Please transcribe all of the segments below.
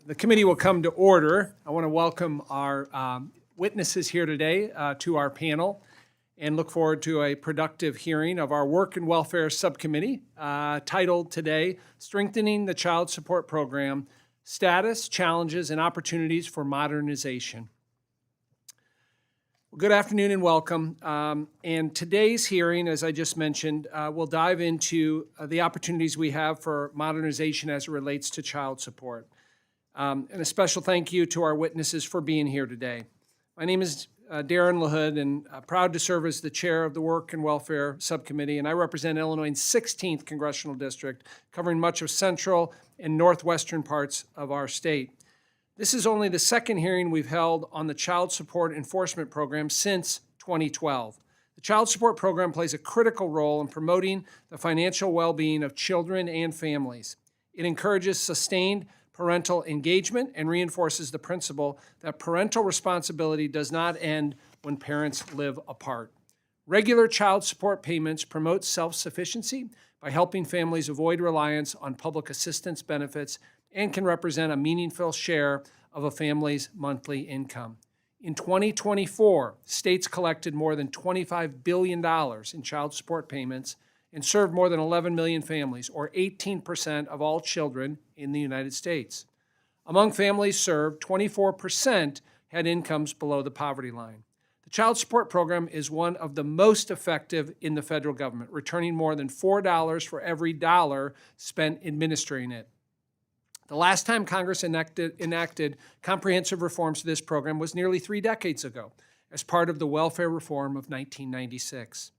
The committee will come to order. I want to welcome our witnesses here today to our panel and look forward to a productive hearing of our Work and Welfare Subcommittee titled today, Strengthening the Child Support Program, Status, Challenges, and Opportunities for Modernization. Well, good afternoon and welcome. And today's hearing, as I just mentioned, will dive into the opportunities we have for modernization as it relates to child support. And a special thank you to our witnesses for being here today. My name is Darren LaHood, and proud to serve as the chair of the Work and Welfare Subcommittee, and I represent Illinois' 16th Congressional District, covering much of central and northwestern parts of our state. This is only the second hearing we've held on the Child Support Enforcement Program since 2012. The Child Support Program plays a critical role in promoting the financial well-being of children and families. It encourages sustained parental engagement and reinforces the principle that parental responsibility does not end when parents live apart. Regular child support payments promote self-sufficiency by helping families avoid reliance on public assistance benefits and can represent a meaningful share of a family's monthly income. In 2024, states collected more than $25 billion in child support payments and served more than 11 million families, or 18% of all children in the United States. Among families served, 24% had incomes below the poverty line. The Child Support Program is one of the most effective in the federal government, returning more than $4 for every dollar spent administering it. The last time Congress enacted comprehensive reforms to this program was nearly 3 decades ago, as part of the welfare reform of 1996.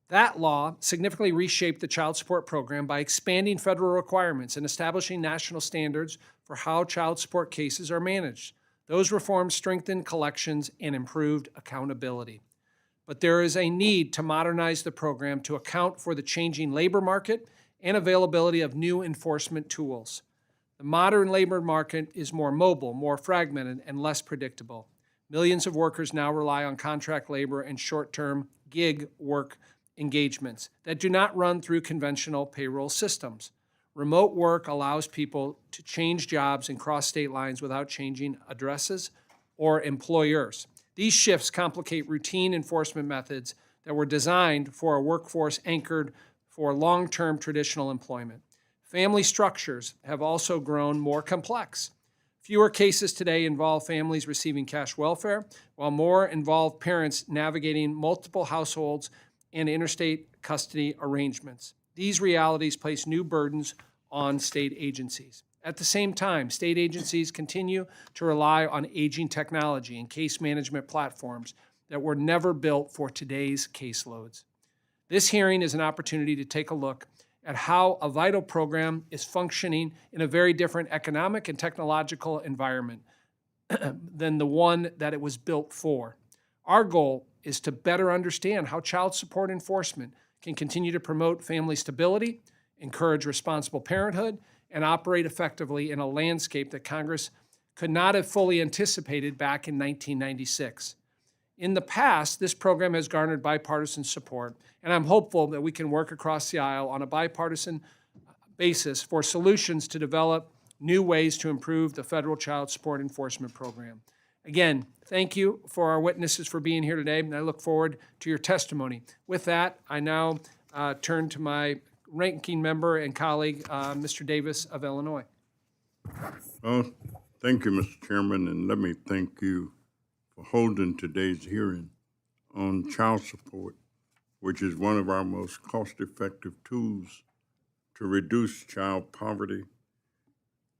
That law significantly reshaped the child support program by expanding federal requirements and establishing national standards for how child support cases are managed. Those reforms strengthened collections and improved accountability. But there is a need to modernize the program to account for the changing labor market and availability of new enforcement tools. The modern labor market is more mobile, more fragmented, and less predictable. Millions of workers now rely on contract labor and short-term gig work engagements that do not run through conventional payroll systems. Remote work allows people to change jobs and cross state lines without changing addresses or employers. These shifts complicate routine enforcement methods that were designed for a workforce anchored for long-term traditional employment. Family structures have also grown more complex. Fewer cases today involve families receiving cash welfare, while more involve parents navigating multiple households and interstate custody arrangements. These realities place new burdens on state agencies. At the same time, state agencies continue to rely on aging technology and case management platforms that were never built for today's caseloads. This hearing is an opportunity to take a look at how a vital program is functioning in a very different economic and technological environment than the one that it was built for. Our goal is to better understand how child support enforcement can continue to promote family stability, encourage responsible parenthood, and operate effectively in a landscape that Congress could not have fully anticipated back in 1996. In the past, this program has garnered bipartisan support, and I'm hopeful that we can work across the aisle on a bipartisan basis for solutions to develop new ways to improve the federal child support enforcement program. Again, thank you for our witnesses for being here today, and I look forward to your testimony. With that, I now turn to my ranking member and colleague, Mr. Davis of Illinois. Well, thank you, Mr. Chairman, and let me thank you for holding today's hearing on child support, which is one of our most cost-effective tools to reduce child poverty,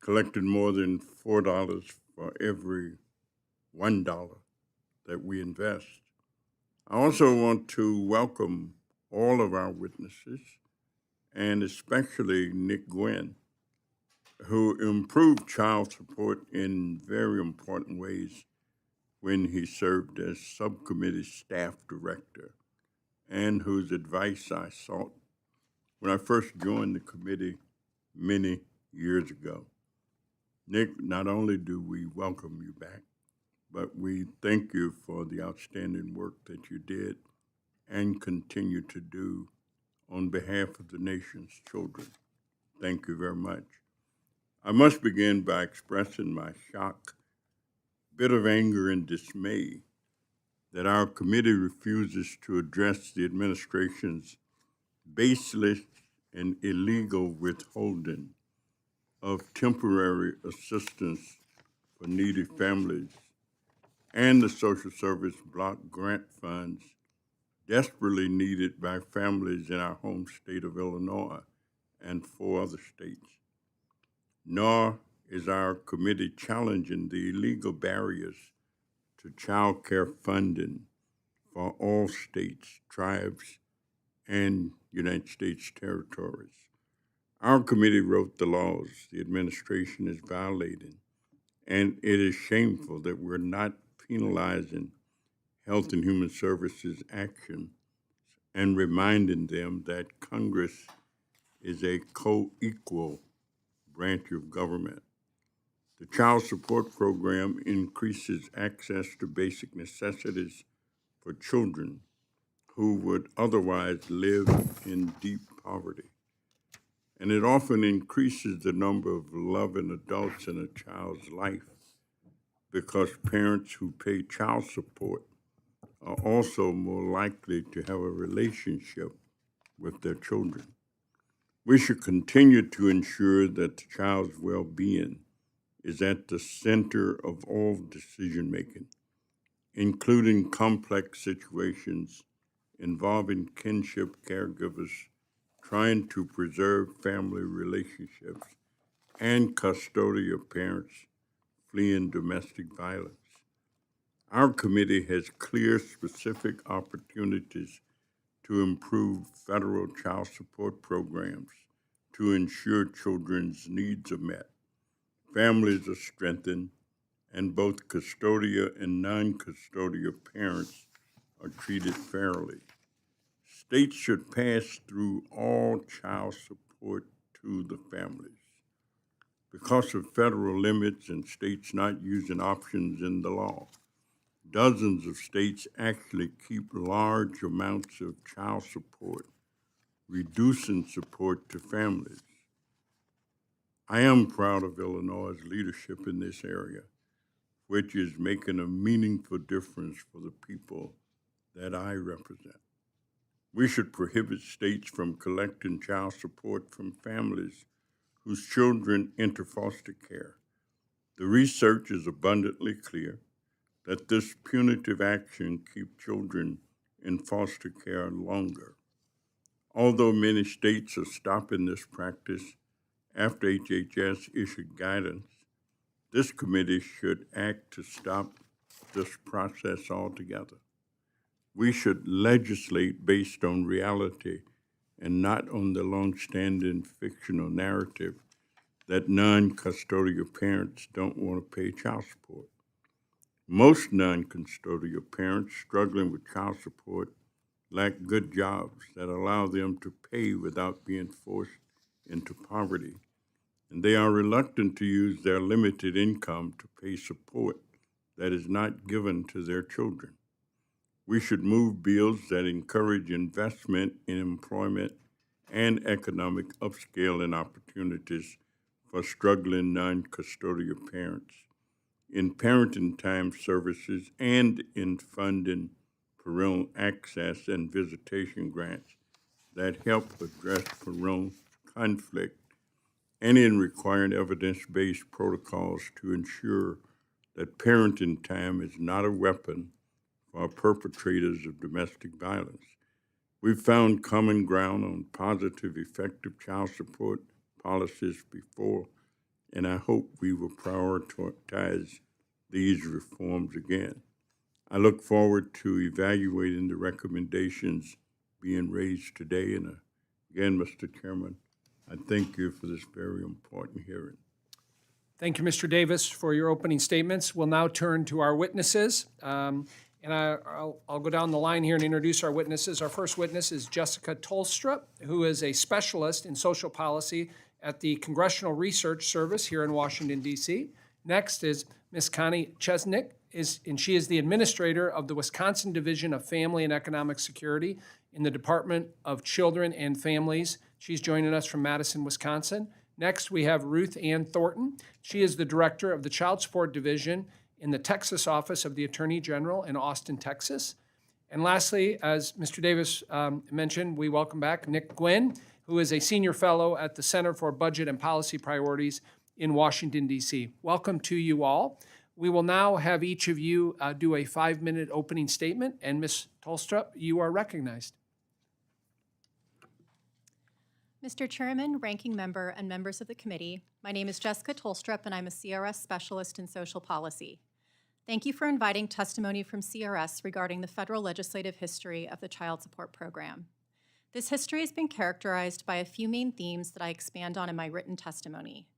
collecting more than $4 for every $1 that we invest. I also want to welcome all of our witnesses, and especially Nick Gwyn, who improved child support in very important ways when he served as subcommittee staff director, and whose advice I sought when I first joined the committee many years ago. Nick, not only do we welcome you back, but we thank you for the outstanding work that you did and continue to do on behalf of the nation's children. Thank you very much. I must begin by expressing my shock, bit of anger, and dismay that our committee refuses to address the administration's baseless and illegal withholding of temporary assistance for needy families and the social service block grant funds desperately needed by families in our home state of Illinois and 4 other states. Nor is our committee challenging the illegal barriers to child care funding for all states, tribes, and United States territories. Our committee wrote the laws the administration is violating, and it is shameful that we're not penalizing Health and Human Services action and reminding them that Congress is a co-equal branch of government. The Child Support Program increases access to basic necessities for children who would otherwise live in deep poverty. And it often increases the number of loving adults in a child's life because parents who pay child support are also more likely to have a relationship with their children. We should continue to ensure that the child's well-being is at the center of all decision-making, including complex situations involving kinship caregivers trying to preserve family relationships and custodial parents fleeing domestic violence. Our committee has clear, specific opportunities to improve federal child support programs to ensure children's needs are met, families are strengthened, and both custodial and non-custodial parents are treated fairly. States should pass through all child support to the families. Because of federal limits and states not using options in the law, dozens of states actually keep large amounts of child support, reducing support to families. I am proud of Illinois' leadership in this area, which is making a meaningful difference for the people that I represent. We should prohibit states from collecting child support from families whose children enter foster care. The research is abundantly clear that this punitive action keeps children in foster care longer. Although many states are stopping this practice after HHS issued guidance, this committee should act to stop this process altogether. We should legislate based on reality and not on the long-standing fictional narrative that non-custodial parents don't want to pay child support. Most non-custodial parents struggling with child support lack good jobs that allow them to pay without being forced into poverty, and they are reluctant to use their limited income to pay support that is not given to their children. We should move bills that encourage investment in employment and economic upscaling opportunities for struggling non-custodial parents, in parenting time services, and in funding parental access and visitation grants that help address parental conflict, and in requiring evidence-based protocols to ensure that parenting time is not a weapon for perpetrators of domestic violence. We've found common ground on positive, effective child support policies before, and I hope we will prioritize these reforms again. I look forward to evaluating the recommendations being raised today. And again, Mr. Chairman, I thank you for this very important hearing. Thank you, Mr. Davis, for your opening statements. We'll now turn to our witnesses. And I'll go down the line here and introduce our witnesses. Our first witness is Jessica Tollestrup, who is a specialist in social policy at the Congressional Research Service here in Washington, D.C. Next is Ms. Connie Chesnik, and she is the administrator of the Wisconsin Division of Family and Economic Security in the Department of Children and Families. She's joining us from Madison, Wisconsin. Next, we have Ruth Ann Thornton. She is the Director of the Child Support Division in the Texas Office of the Attorney General in Austin, Texas. And lastly, as Mr. Davis mentioned, we welcome back Nick Gwyn, who is a Senior Fellow at the Center for Budget and Policy Priorities in Washington, D.C. Welcome to you all. We will now have each of you do a 5-minute opening statement, and Ms. Tollestrup, you are recognized. Mr. Chairman, Ranking Member, and members of the committee, my name is Jessica Tollestrup, and I'm a CRS Specialist in Social Policy. Thank you for inviting testimony from CRS regarding the federal legislative history of the Child Support Program. This history has been characterized by a few main themes that I expand on in my written testimony.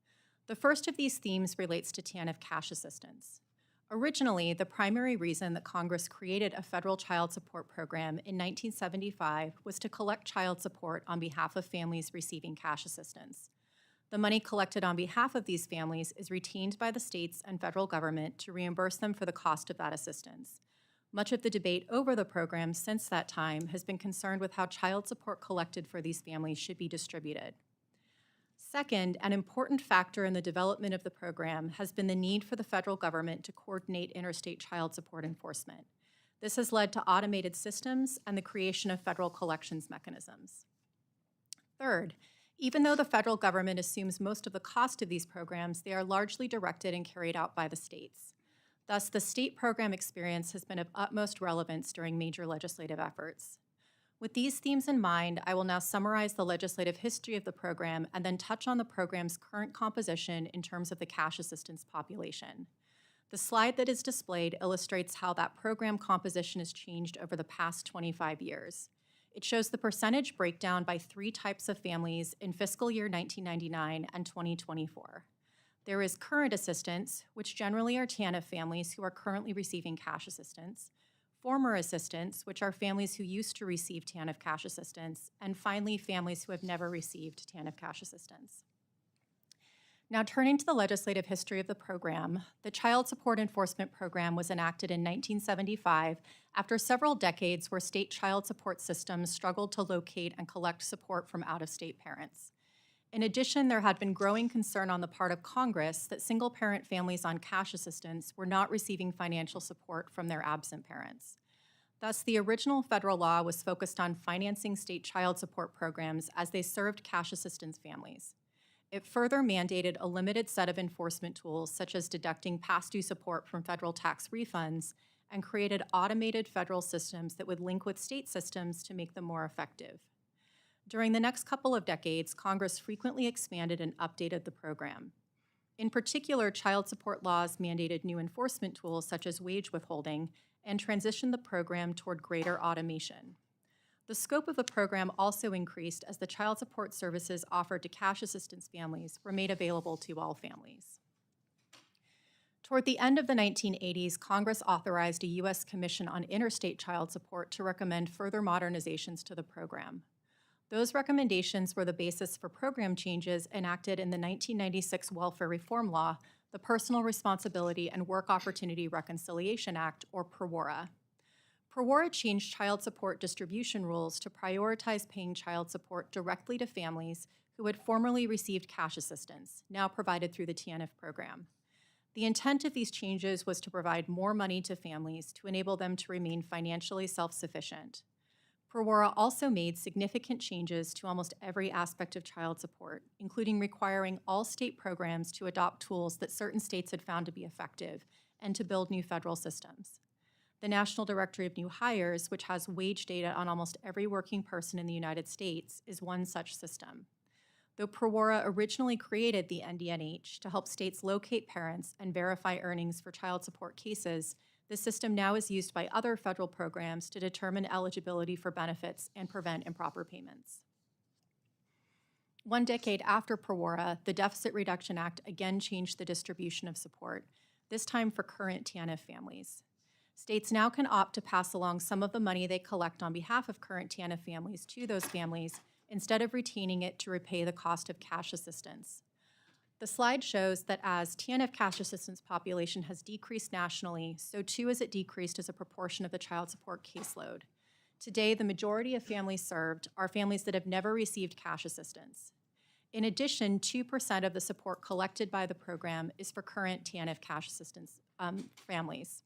The first of these themes relates to TANF cash assistance. Originally, the primary reason that Congress created a federal child support program in 1975 was to collect child support on behalf of families receiving cash assistance. The money collected on behalf of these families is retained by the states and federal government to reimburse them for the cost of that assistance. Much of the debate over the program since that time has been concerned with how child support collected for these families should be distributed. Second, an important factor in the development of the program has been the need for the federal government to coordinate interstate child support enforcement. This has led to automated systems and the creation of federal collections mechanisms. Third, even though the federal government assumes most of the cost of these programs, they are largely directed and carried out by the states. Thus, the state program experience has been of utmost relevance during major legislative efforts. With these themes in mind, I will now summarize the legislative history of the program and then touch on the program's current composition in terms of the cash assistance population. The slide that is displayed illustrates how that program composition has changed over the past 25 years. It shows the percentage breakdown by 3 types of families in fiscal year 1999 and 2024. There is current assistance, which generally are TANF families who are currently receiving cash assistance, former assistants, which are families who used to receive TANF cash assistance, and finally, families who have never received TANF cash assistance. Now, turning to the legislative history of the program, the Child Support Enforcement Program was enacted in 1975 after several decades where state child support systems struggled to locate and collect support from out-of-state parents. In addition, there had been growing concern on the part of Congress that single-parent families on cash assistance were not receiving financial support from their absent parents. Thus, the original federal law was focused on financing state child support programs as they served cash assistance families. It further mandated a limited set of enforcement tools, such as deducting past due support from federal tax refunds, and created automated federal systems that would link with state systems to make them more effective. During the next couple of decades, Congress frequently expanded and updated the program. In particular, child support laws mandated new enforcement tools such as wage withholding and transitioned the program toward greater automation. The scope of the program also increased as the child support services offered to cash assistance families were made available to all families. Toward the end of the 1980s, Congress authorized a U.S. Commission on Interstate Child Support to recommend further modernizations to the program. Those recommendations were the basis for program changes enacted in the 1996 Welfare Reform Law, the Personal Responsibility and Work Opportunity Reconciliation Act, or PRWORA. PRWORA changed child support distribution rules to prioritize paying child support directly to families who had formerly received cash assistance, now provided through the TANF program. The intent of these changes was to provide more money to families to enable them to remain financially self-sufficient. PRWORA also made significant changes to almost every aspect of child support, including requiring all state programs to adopt tools that certain states had found to be effective and to build new federal systems. The National Directory of New Hires, which has wage data on almost every working person in the United States, is one such system. Though PRWORA originally created the NDNH to help states locate parents and verify earnings for child support cases, the system now is used by other federal programs to determine eligibility for benefits and prevent improper payments. 1 decade after PRWORA, the Deficit Reduction Act again changed the distribution of support, this time for current TANF families. States now can opt to pass along some of the money they collect on behalf of current TANF families to those families instead of retaining it to repay the cost of cash assistance. The slide shows that as TANF cash assistance population has decreased nationally, so too has it decreased as a proportion of the child support caseload. Today, the majority of families served are families that have never received cash assistance. In addition, 2% of the support collected by the program is for current TANF cash assistance families.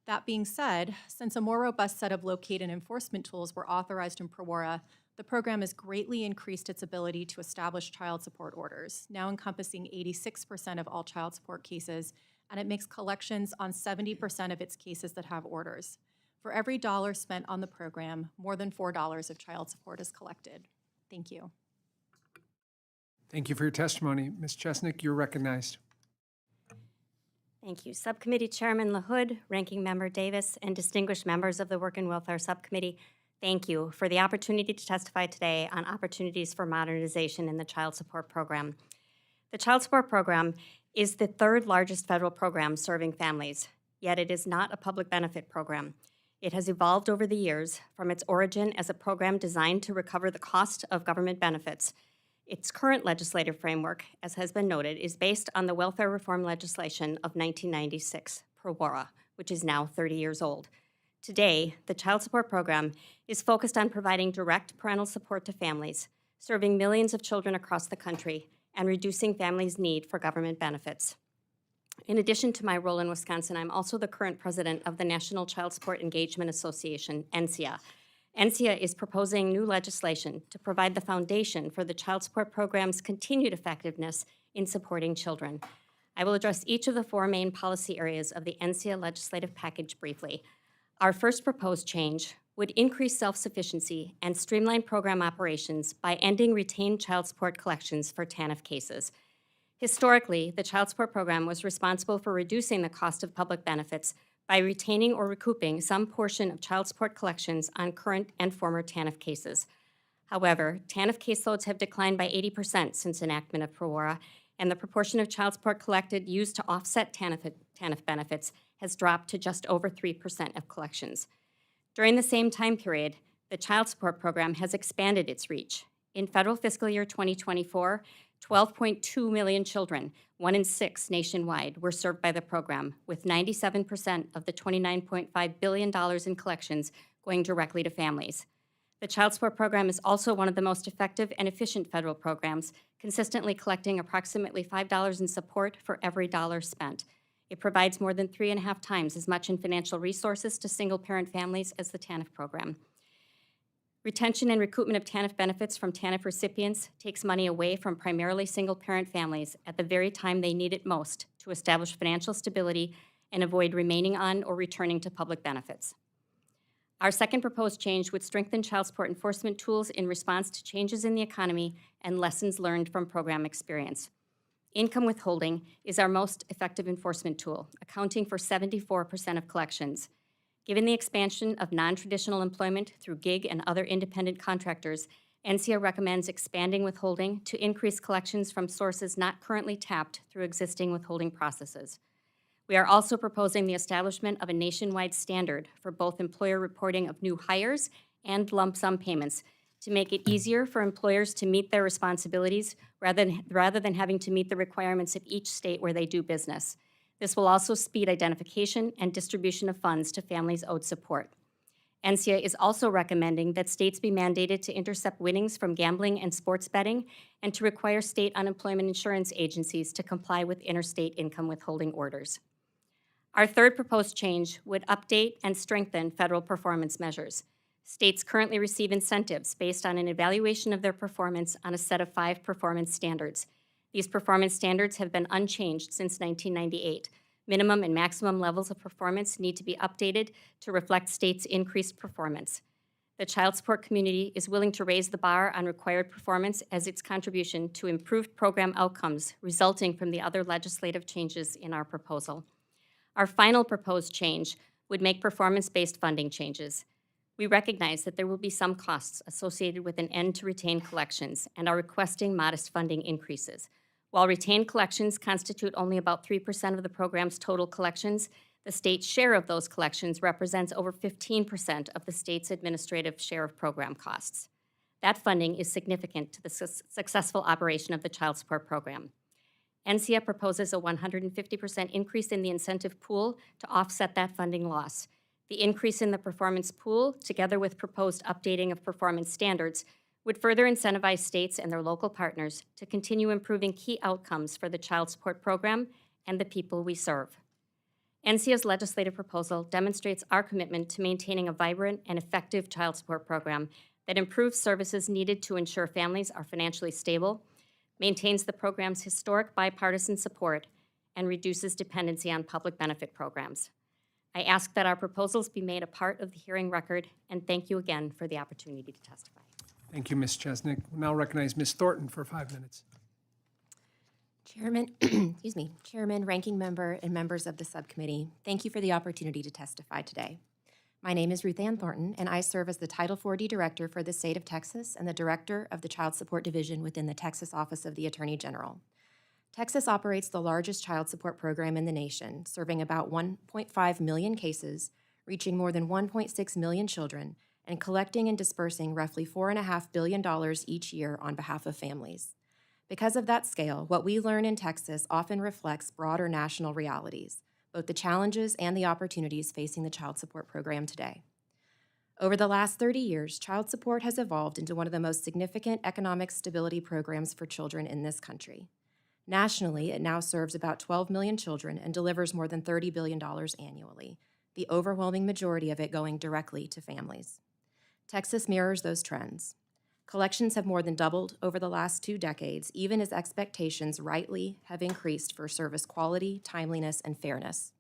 That being said, since a more robust set of locate and enforcement tools were authorized in PROWARA, the program has greatly increased its ability to establish child support orders, now encompassing 86% of all child support cases, and it makes collections on 70% of its cases that have orders. For every dollar spent on the program, more than $4 of child support is collected. Thank you. Thank you for your testimony. Ms. Chesnik, you're recognized. Thank you. Subcommittee Chairman LaHood, Ranking Member Davis, and distinguished members of the Work and Welfare Subcommittee, thank you for the opportunity to testify today on opportunities for modernization in the Child Support Program. The Child Support Program is the third largest federal program serving families, yet it is not a public benefit program. It has evolved over the years from its origin as a program designed to recover the cost of government benefits. Its current legislative framework, as has been noted, is based on the welfare reform legislation of 1996, PROWARA, which is now 30 years old. Today, the Child Support Program is focused on providing direct parental support to families, serving millions of children across the country, and reducing families' need for government benefits. In addition to my role in Wisconsin, I'm also the current president of the National Child Support Engagement Association, NCEA. NCEA is proposing new legislation to provide the foundation for the Child Support Program's continued effectiveness in supporting children. I will address each of the four main policy areas of the NCEA legislative package briefly. Our first proposed change would increase self-sufficiency and streamline program operations by ending retained child support collections for TANF cases. Historically, the Child Support Program was responsible for reducing the cost of public benefits by retaining or recouping some portion of child support collections on current and former TANF cases. However, TANF caseloads have declined by 80% since enactment of PROWARA, and the proportion of child support collected used to offset TANF benefits has dropped to just over 3% of collections. During the same time period, the Child Support Program has expanded its reach. In federal fiscal year 2024, 12.2 million children, 1 in 6 nationwide, were served by the program, with 97% of the $29.5 billion in collections going directly to families. The Child Support Program is also one of the most effective and efficient federal programs, consistently collecting approximately $5 in support for every dollar spent. It provides more than 3.5 times as much in financial resources to single-parent families as the TANF program. Retention and recoupment of TANF benefits from TANF recipients takes money away from primarily single-parent families at the very time they need it most to establish financial stability and avoid remaining on or returning to public benefits. Our second proposed change would strengthen child support enforcement tools in response to changes in the economy and lessons learned from program experience. Income withholding is our most effective enforcement tool, accounting for 74% of collections. Given the expansion of non-traditional employment through gig and other independent contractors, NCEA recommends expanding withholding to increase collections from sources not currently tapped through existing withholding processes. We are also proposing the establishment of a nationwide standard for both employer reporting of new hires and lump sum payments to make it easier for employers to meet their responsibilities rather than having to meet the requirements of each state where they do business. This will also speed identification and distribution of funds to families owed support. NCEA is also recommending that states be mandated to intercept winnings from gambling and sports betting and to require state unemployment insurance agencies to comply with interstate income withholding orders. Our third proposed change would update and strengthen federal performance measures. States currently receive incentives based on an evaluation of their performance on a set of 5 performance standards. These performance standards have been unchanged since 1998. Minimum and maximum levels of performance need to be updated to reflect states' increased performance. The child support community is willing to raise the bar on required performance as its contribution to improved program outcomes resulting from the other legislative changes in our proposal. Our final proposed change would make performance-based funding changes. We recognize that there will be some costs associated with an end to retained collections and are requesting modest funding increases. While retained collections constitute only about 3% of the program's total collections, the state's share of those collections represents over 15% of the state's administrative share of program costs. That funding is significant to the successful operation of the child support program. NCEA proposes a 150% increase in the incentive pool to offset that funding loss. The increase in the performance pool, together with proposed updating of performance standards, would further incentivize states and their local partners to continue improving key outcomes for the child support program and the people we serve. NCO's legislative proposal demonstrates our commitment to maintaining a vibrant and effective child support program that improves services needed to ensure families are financially stable, maintains the program's historic bipartisan support, and reduces dependency on public benefit programs. I ask that our proposals be made a part of the hearing record, and thank you again for the opportunity to testify. Thank you, Ms. Chesnik. We'll now recognize Ms. Thornton for 5 minutes. Chairman, Chairman, Ranking Member, and members of the subcommittee, thank you for the opportunity to testify today. My name is Ruth Thornton, and I serve as the Title 4D Director for the state of Texas and the Director of the Child Support Division within the Texas Office of the Attorney General. Texas operates the largest child support program in the nation, serving about 1.5 million cases, reaching more than 1.6 million children, and collecting and dispersing roughly $4.5 billion each year on behalf of families. Because of that scale, what we learn in Texas often reflects broader national realities, both the challenges and the opportunities facing the child support program today. Over the last 30 years, child support has evolved into one of the most significant economic stability programs for children in this country. Nationally, it now serves about 12 million children and delivers more than $30 billion annually, the overwhelming majority of it going directly to families. Texas mirrors those trends. Collections have more than doubled over the last 2 decades, even as expectations rightly have increased for service quality, timeliness, and fairness.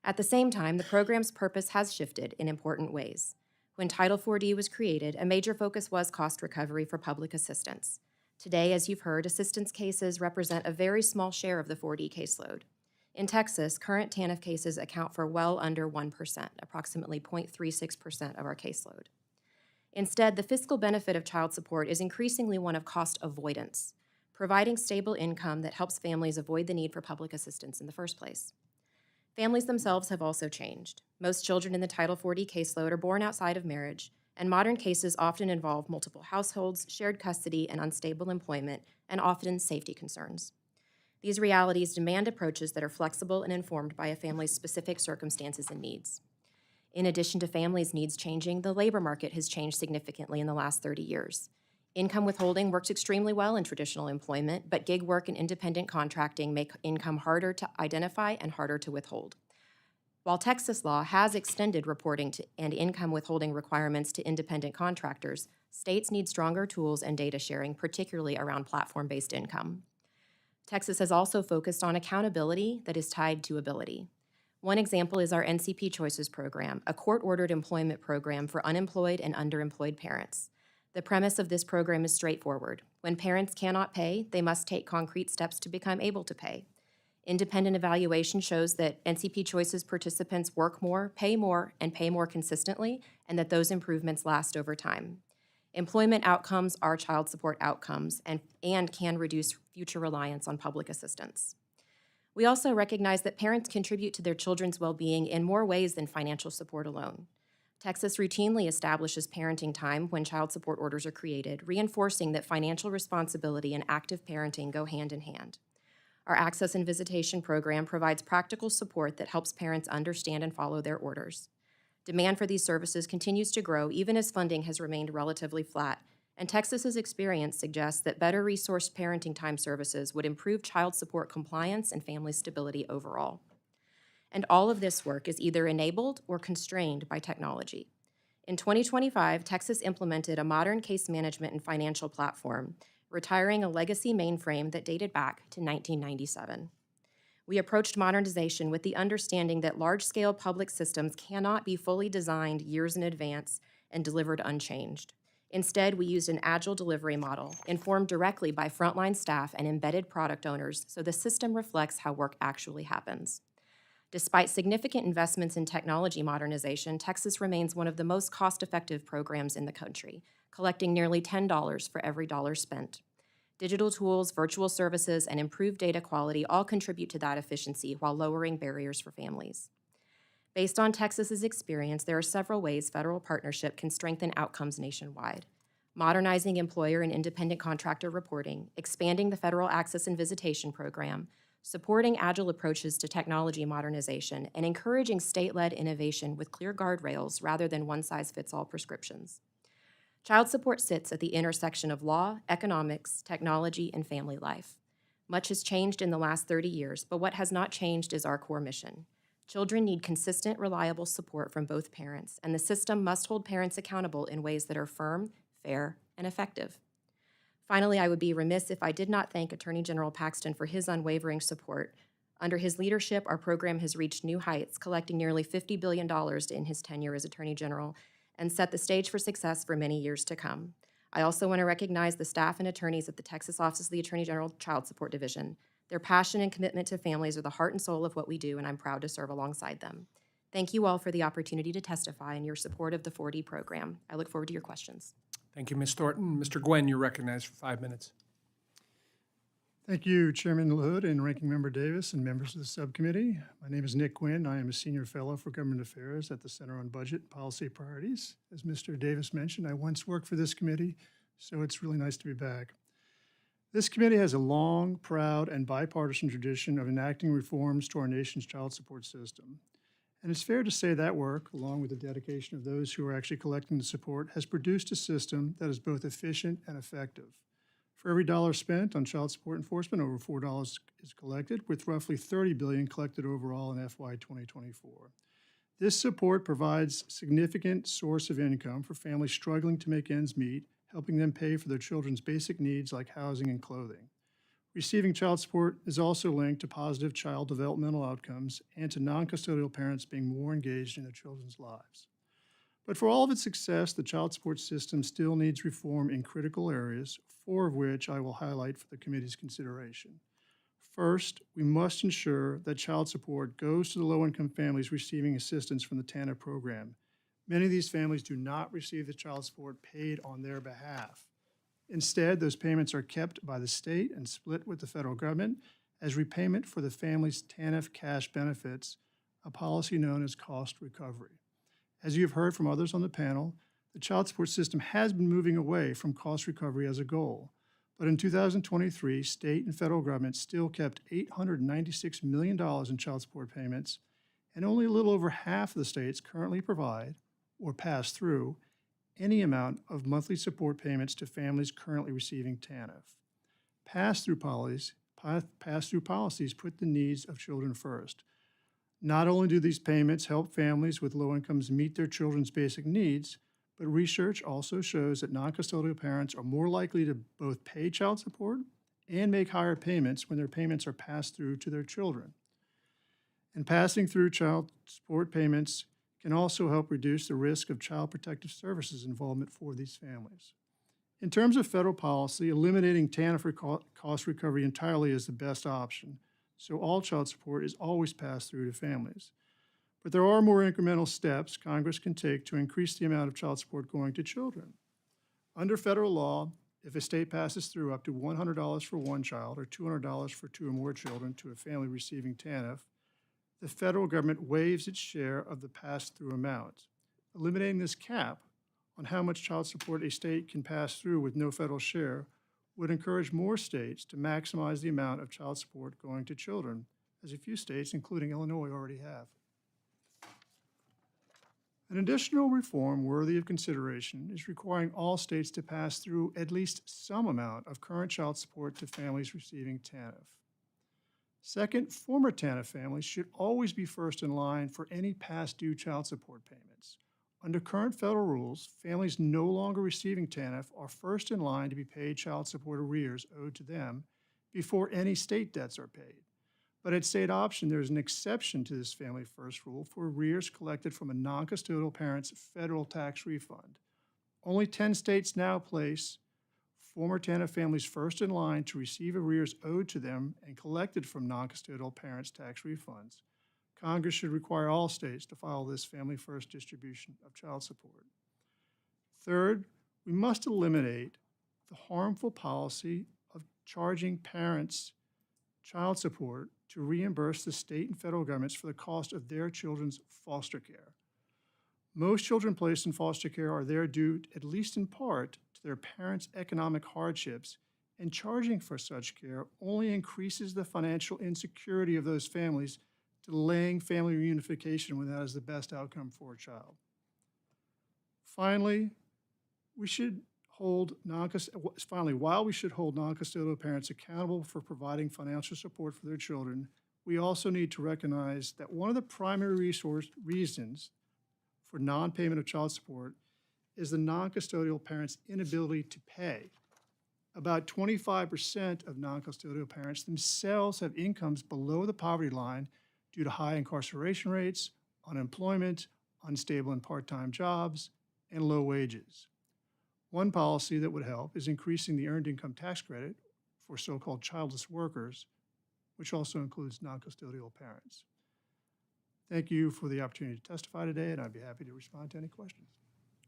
At the same time, the program's purpose has shifted in important ways. When Title 4D was created, a major focus was cost recovery for public assistance. Today, as you've heard, assistance cases represent a very small share of the 4D caseload. In Texas, current TANF cases account for well under 1%, approximately 0.36% of our caseload. Instead, the fiscal benefit of child support is increasingly one of cost avoidance, providing stable income that helps families avoid the need for public assistance in the first place. Families themselves have also changed. Most children in the Title 4D caseload are born outside of marriage, and modern cases often involve multiple households, shared custody, and unstable employment, and often safety concerns. These realities demand approaches that are flexible and informed by a family's specific circumstances and needs. In addition to families' needs changing, the labor market has changed significantly in the last 30 years. Income withholding works extremely well in traditional employment, but gig work and independent contracting make income harder to identify and harder to withhold. While Texas law has extended reporting and income withholding requirements to independent contractors, states need stronger tools and data sharing, particularly around platform-based income. Texas has also focused on accountability that is tied to ability. One example is our NCP Choices program, a court-ordered employment program for unemployed and underemployed parents. The premise of this program is straightforward. When parents cannot pay, they must take concrete steps to become able to pay. Independent evaluation shows that NCP Choices participants work more, and pay more consistently, and that those improvements last over time. Employment outcomes are child support outcomes and can reduce future reliance on public assistance. We also recognize that parents contribute to their children's well-being in more ways than financial support alone. Texas routinely establishes parenting time when child support orders are created, reinforcing that financial responsibility and active parenting go hand in hand. Our Access and Visitation program provides practical support that helps parents understand and follow their orders. Demand for these services continues to grow even as funding has remained relatively flat, and Texas's experience suggests that better resourced parenting time services would improve child support compliance and family stability overall. And all of this work is either enabled or constrained by technology. In 2025, Texas implemented a modern case management and financial platform, retiring a legacy mainframe that dated back to 1997. We approached modernization with the understanding that large-scale public systems cannot be fully designed years in advance and delivered unchanged. Instead, we used an agile delivery model informed directly by frontline staff and embedded product owners so the system reflects how work actually happens. Despite significant investments in technology modernization, Texas remains one of the most cost-effective programs in the country, collecting nearly $10 for every dollar spent. Digital tools, virtual services, and improved data quality all contribute to that efficiency while lowering barriers for families. Based on Texas's experience, there are several ways federal partnership can strengthen outcomes nationwide. Modernizing employer and independent contractor reporting, expanding the federal Access and Visitation program, supporting agile approaches to technology modernization, and encouraging state-led innovation with clear guardrails rather than one-size-fits-all prescriptions. Child support sits at the intersection of law, economics, technology, and family life. Much has changed in the last 30 years, but what has not changed is our core mission. Children need consistent, reliable support from both parents, and the system must hold parents accountable in ways that are firm, fair, and effective. Finally, I would be remiss if I did not thank Attorney General Paxton for his unwavering support. Under his leadership, our program has reached new heights, collecting nearly $50 billion in his tenure as Attorney General, and set the stage for success for many years to come. I also want to recognize the staff and attorneys at the Texas Office of the Attorney General Child Support Division. Their passion and commitment to families are the heart and soul of what we do, and I'm proud to serve alongside them. Thank you all for the opportunity to testify and your support of the 4D program. I look forward to your questions. Thank you, Ms. Thornton. Mr. Gwyn, you're recognized for 5 minutes. Thank you, Chairman LaHood and Ranking Member Davis and members of the subcommittee. My name is Nick Gwyn. I am a Senior Fellow for Government Affairs at the Center on Budget and Policy Priorities. As Mr. Davis mentioned, I once worked for this committee, so it's really nice to be back. This committee has a long, proud, and bipartisan tradition of enacting reforms to our nation's child support system. And it's fair to say that work, along with the dedication of those who are actually collecting the support, has produced a system that is both efficient and effective. For every dollar spent on child support enforcement, over $4 is collected, with roughly $30 billion collected overall in FY 2024. This support provides significant source of income for families struggling to make ends meet, helping them pay for their children's basic needs like housing and clothing. Receiving child support is also linked to positive child developmental outcomes and to non-custodial parents being more engaged in their children's lives. But for all of its success, the child support system still needs reform in critical areas, 4 of which I will highlight for the committee's consideration. First, we must ensure that child support goes to the low-income families receiving assistance from the TANF program. Many of these families do not receive the child support paid on their behalf. Instead, those payments are kept by the state and split with the federal government as repayment for the family's TANF cash benefits, a policy known as cost recovery. As you've heard from others on the panel, the child support system has been moving away from cost recovery as a goal. But in 2023, state and federal governments still kept $896 million in child support payments, and only a little over half of the states currently provide, or pass through, any amount of monthly support payments to families currently receiving TANF. Pass-through policies put the needs of children first. Not only do these payments help families with low incomes meet their children's basic needs, but research also shows that non-custodial parents are more likely to both pay child support and make higher payments when their payments are passed through to their children. And passing through child support payments can also help reduce the risk of Child Protective Services involvement for these families. In terms of federal policy, eliminating TANF cost recovery entirely is the best option, so all child support is always passed through to families. But there are more incremental steps Congress can take to increase the amount of child support going to children. Under federal law, if a state passes through up to $100 for one child or $200 for 2 or more children to a family receiving TANF, the federal government waives its share of the pass-through amount. Eliminating this cap on how much child support a state can pass through with no federal share would encourage more states to maximize the amount of child support going to children, as a few states, including Illinois, already have. An additional reform worthy of consideration is requiring all states to pass through at least some amount of current child support to families receiving TANF. Second, former TANF families should always be first in line for any past due child support payments. Under current federal rules, families no longer receiving TANF are first in line to be paid child support arrears owed to them before any state debts are paid. But at state option, there is an exception to this family first rule for arrears collected from a non-custodial parent's federal tax refund. Only 10 states now place former TANF families first in line to receive arrears owed to them and collected from non-custodial parents' tax refunds. Congress should require all states to follow this family first distribution of child support. Third, we must eliminate the harmful policy of charging parents child support to reimburse the state and federal governments for the cost of their children's foster care. Most children placed in foster care are there due, at least in part, to their parents' economic hardships, and charging for such care only increases the financial insecurity of those families, delaying family reunification when that is the best outcome for a child. Finally, we should hold finally, while we should hold non-custodial parents accountable for providing financial support for their children, we also need to recognize that one of the primary reasons for non-payment of child support is the non-custodial parent's inability to pay. About 25% of non-custodial parents themselves have incomes below the poverty line due to high incarceration rates, unemployment, unstable and part-time jobs, and low wages. One policy that would help is increasing the earned income tax credit for so-called childless workers, which also includes non-custodial parents. Thank you for the opportunity to testify today, and I'd be happy to respond to any questions.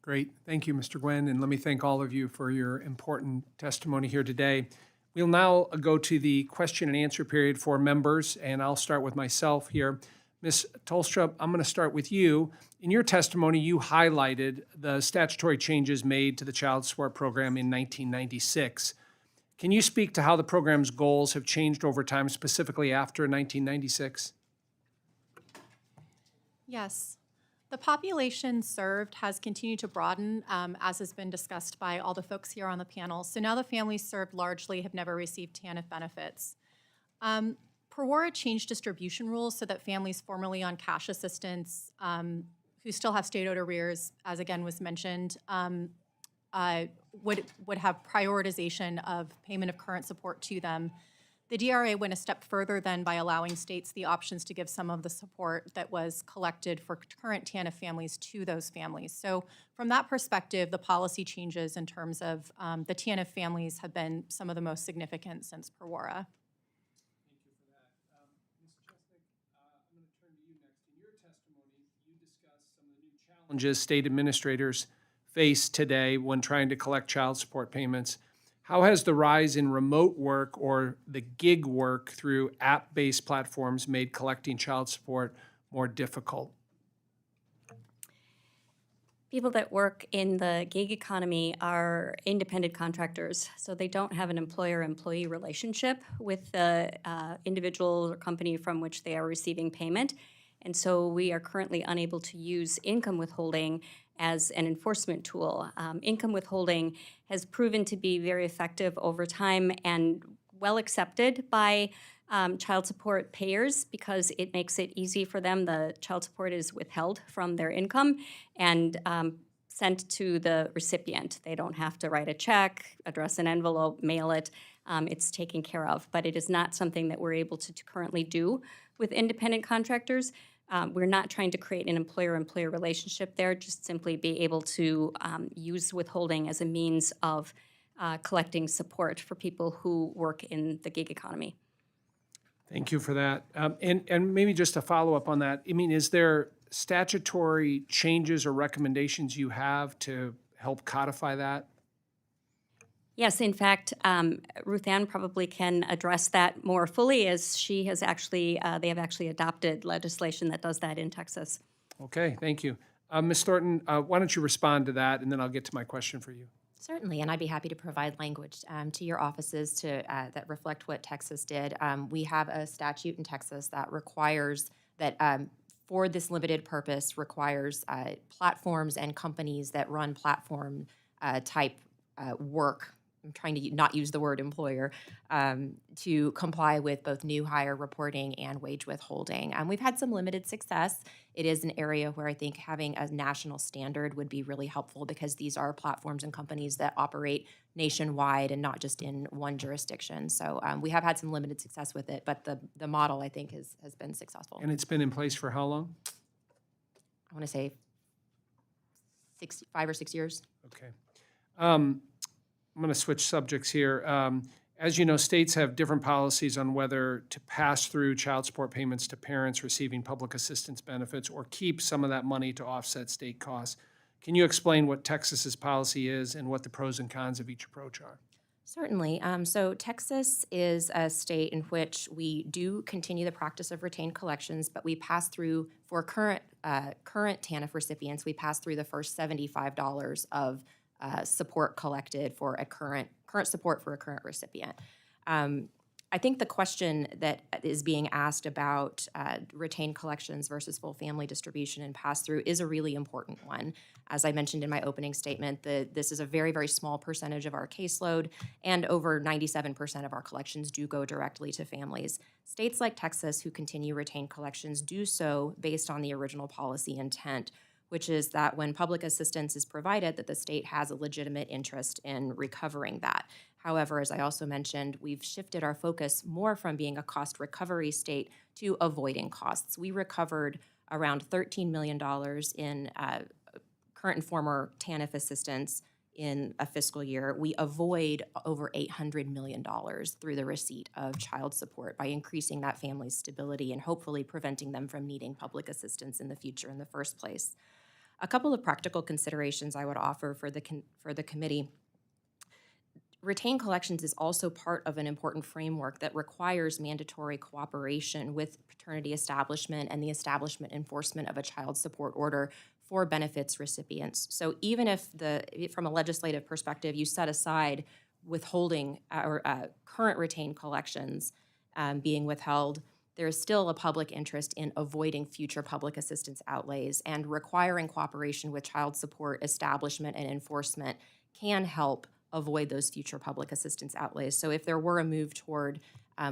Great. Thank you, Mr. Gwyn, and let me thank all of you for your important testimony here today. We'll now go to the question and answer period for members, and I'll start with myself here. Ms. Tollestrup, I'm going to start with you. In your testimony, you highlighted the statutory changes made to the child support program in 1996. Can you speak to how the program's goals have changed over time, specifically after 1996? Yes. The population served has continued to broaden, as has been discussed by all the folks here on the panel. So now the families served largely have never received TANF benefits. PROWARA changed distribution rules so that families formerly on cash assistance who still have state-owed arrears, as again was mentioned, would have prioritization of payment of current support to them. The DRA went a step further then by allowing states the options to give some of the support that was collected for current TANF families to those families. So from that perspective, the policy changes in terms of the TANF families have been some of the most significant since PROWARA. Thank you for that. Ms. Chesnik, I'm going to turn to you next. In your testimony, you discussed some of the new challenges state administrators face today when trying to collect child support payments. How has the rise in remote work or the gig work through app-based platforms made collecting child support more difficult? People that work in the gig economy are independent contractors, so they don't have an employer-employee relationship with the individual or company from which they are receiving payment. And so we are currently unable to use income withholding as an enforcement tool. Income withholding has proven to be very effective over time and well accepted by child support payers because it makes it easy for them. The child support is withheld from their income and sent to the recipient. They don't have to write a check, address an envelope, mail it. It's taken care of. But it is not something that we're able to currently do with independent contractors. We're not trying to create an employer-employer relationship there, just simply be able to use withholding as a means of collecting support for people who work in the gig economy. Thank you for that. And maybe just to follow up on that, I mean, is there statutory changes or recommendations you have to help codify that? Yes, in fact, Ruth Ann probably can address that more fully as she has actually, they have actually adopted legislation that does that in Texas. Okay, thank you. Ms. Thornton, why don't you respond to that, and then I'll get to my question for you. Certainly, and I'd be happy to provide language to your offices to that reflect what Texas did. We have a statute in Texas that requires that for this limited purpose requires platforms and companies that run platform type work. I'm trying to not use the word employer, to comply with both new hire reporting and wage withholding. We've had some limited success. It is an area where I think having a national standard would be really helpful because these are platforms and companies that operate nationwide and not just in one jurisdiction. So we have had some limited success with it, but the model I think has been successful. And it's been in place for how long? I want to say 5 or 6 years. Okay. I'm going to switch subjects here. As you know, states have different policies on whether to pass through child support payments to parents receiving public assistance benefits or keep some of that money to offset state costs. Can you explain what Texas's policy is and what the pros and cons of each approach are? Certainly. So Texas is a state in which we do continue the practice of retained collections, but we pass through, for current TANF recipients, we pass through the first $75 of support collected for a current support for a current recipient. I I think the question that is being asked about retained collections versus full family distribution and pass-through is a really important one. As I mentioned in my opening statement, this is a very, very small percentage of our caseload, and over 97% of our collections do go directly to families. States like Texas, who continue retained collections, do so based on the original policy intent, which is that when public assistance is provided, that the state has a legitimate interest in recovering that. However, as I also mentioned, we've shifted our focus more from being a cost recovery state to avoiding costs. We recovered around $13 million in current and former TANF assistance in a fiscal year. We avoid over $800 million through the receipt of child support by increasing that family's stability and hopefully preventing them from needing public assistance in the future in the first place. A couple of practical considerations I would offer for the committee. Retained collections is also part of an important framework that requires mandatory cooperation with paternity establishment and the establishment enforcement of a child support order for benefits recipients. So even if from a legislative perspective, you set aside withholding or current retained collections being withheld, there is still a public interest in avoiding future public assistance outlays, and requiring cooperation with child support establishment and enforcement can help avoid those future public assistance outlays. So if there were a move toward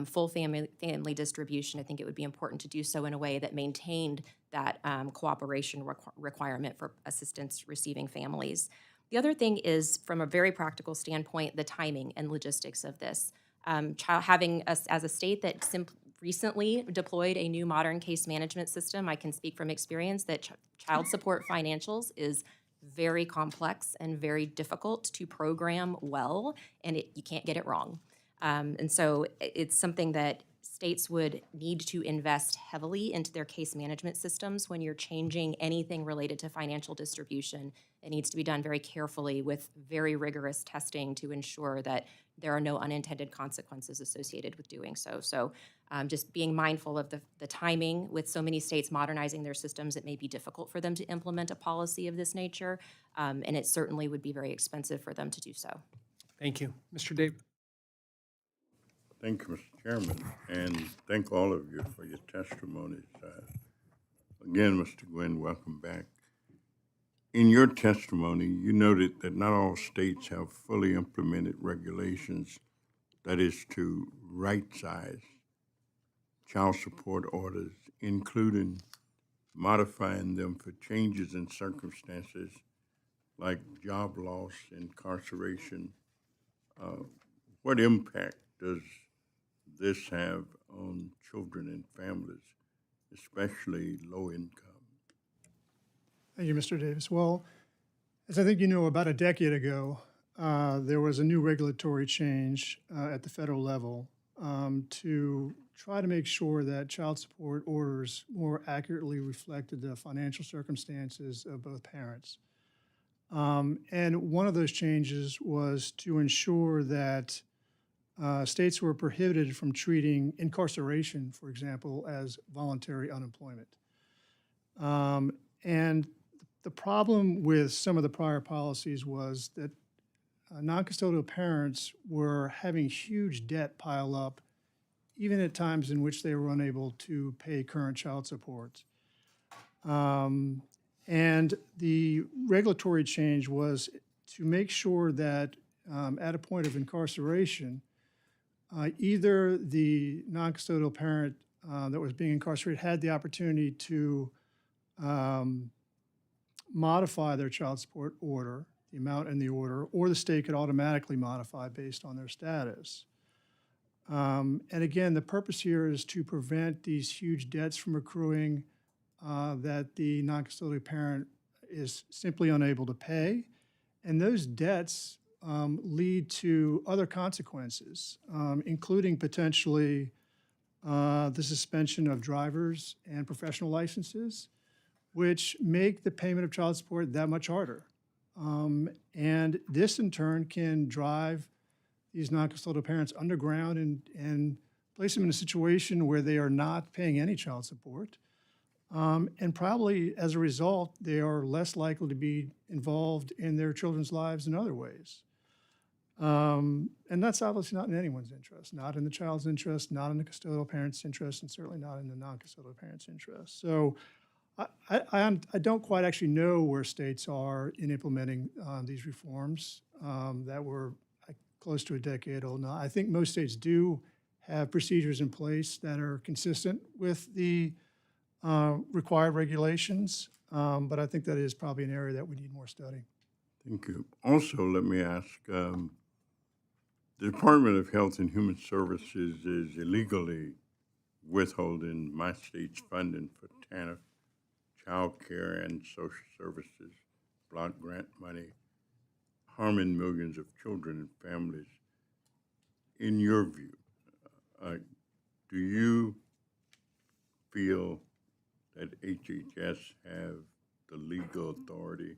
full family distribution, I think it would be important to do so in a way that maintained that cooperation requirement for assistance receiving families. The other thing is, from a very practical standpoint, the timing and logistics of this. Having us as a state that recently deployed a new modern case management system, I can speak from experience that child support financials is very complex and very difficult to program well, and you can't get it wrong. And so it's something that states would need to invest heavily into their case management systems. When you're changing anything related to financial distribution, it needs to be done very carefully with very rigorous testing to ensure that there are no unintended consequences associated with doing so. So just being mindful of the timing. With so many states modernizing their systems, it may be difficult for them to implement a policy of this nature, and it certainly would be very expensive for them to do so. Thank you. Mr. Dave. Thank you, Mr. Chairman, and thank all of you for your testimonies. Again, Mr. Gwyn, welcome back. In your testimony, you noted that not all states have fully implemented regulations, that is to right-size child support orders, including modifying them for changes in circumstances like job loss, incarceration. What impact does this have on children and families, especially low income? Thank you, Mr. Davis. Well, as I think you know, about a decade ago, there was a new regulatory change at the federal level to try to make sure that child support orders more accurately reflected the financial circumstances of both parents. And one of those changes was to ensure that states were prohibited from treating incarceration, for example, as voluntary unemployment. And the problem with some of the prior policies was that non-custodial parents were having huge debt pile up, even at times in which they were unable to pay current child support. And the regulatory change was to make sure that at a point of incarceration, either the non-custodial parent that was being incarcerated had the opportunity to modify their child support order, the amount in the order, or the state could automatically modify based on their status. And again, the purpose here is to prevent these huge debts from accruing that the non-custodial parent is simply unable to pay. And those debts lead to other consequences, including potentially the suspension of drivers and professional licenses, which make the payment of child support that much harder. And this, in turn, can drive these non-custodial parents underground and place them in a situation where they are not paying any child support. And probably, as a result, they are less likely to be involved in their children's lives in other ways. And that's obviously not in anyone's interest, not in the child's interest, not in the custodial parent's interest, and certainly not in the non-custodial parent's interest. So I don't quite actually know where states are in implementing these reforms that were close to a decade old now. I think most states do have procedures in place that are consistent with the required regulations, but I think that is probably an area that we need more study. Thank you. Also, let me ask, the Department of Health and Human Services is illegally withholding my state's funding for TANF, child care, and social services, block grant money, harming millions of children and families. In your view, do you feel that HHS have the legal authority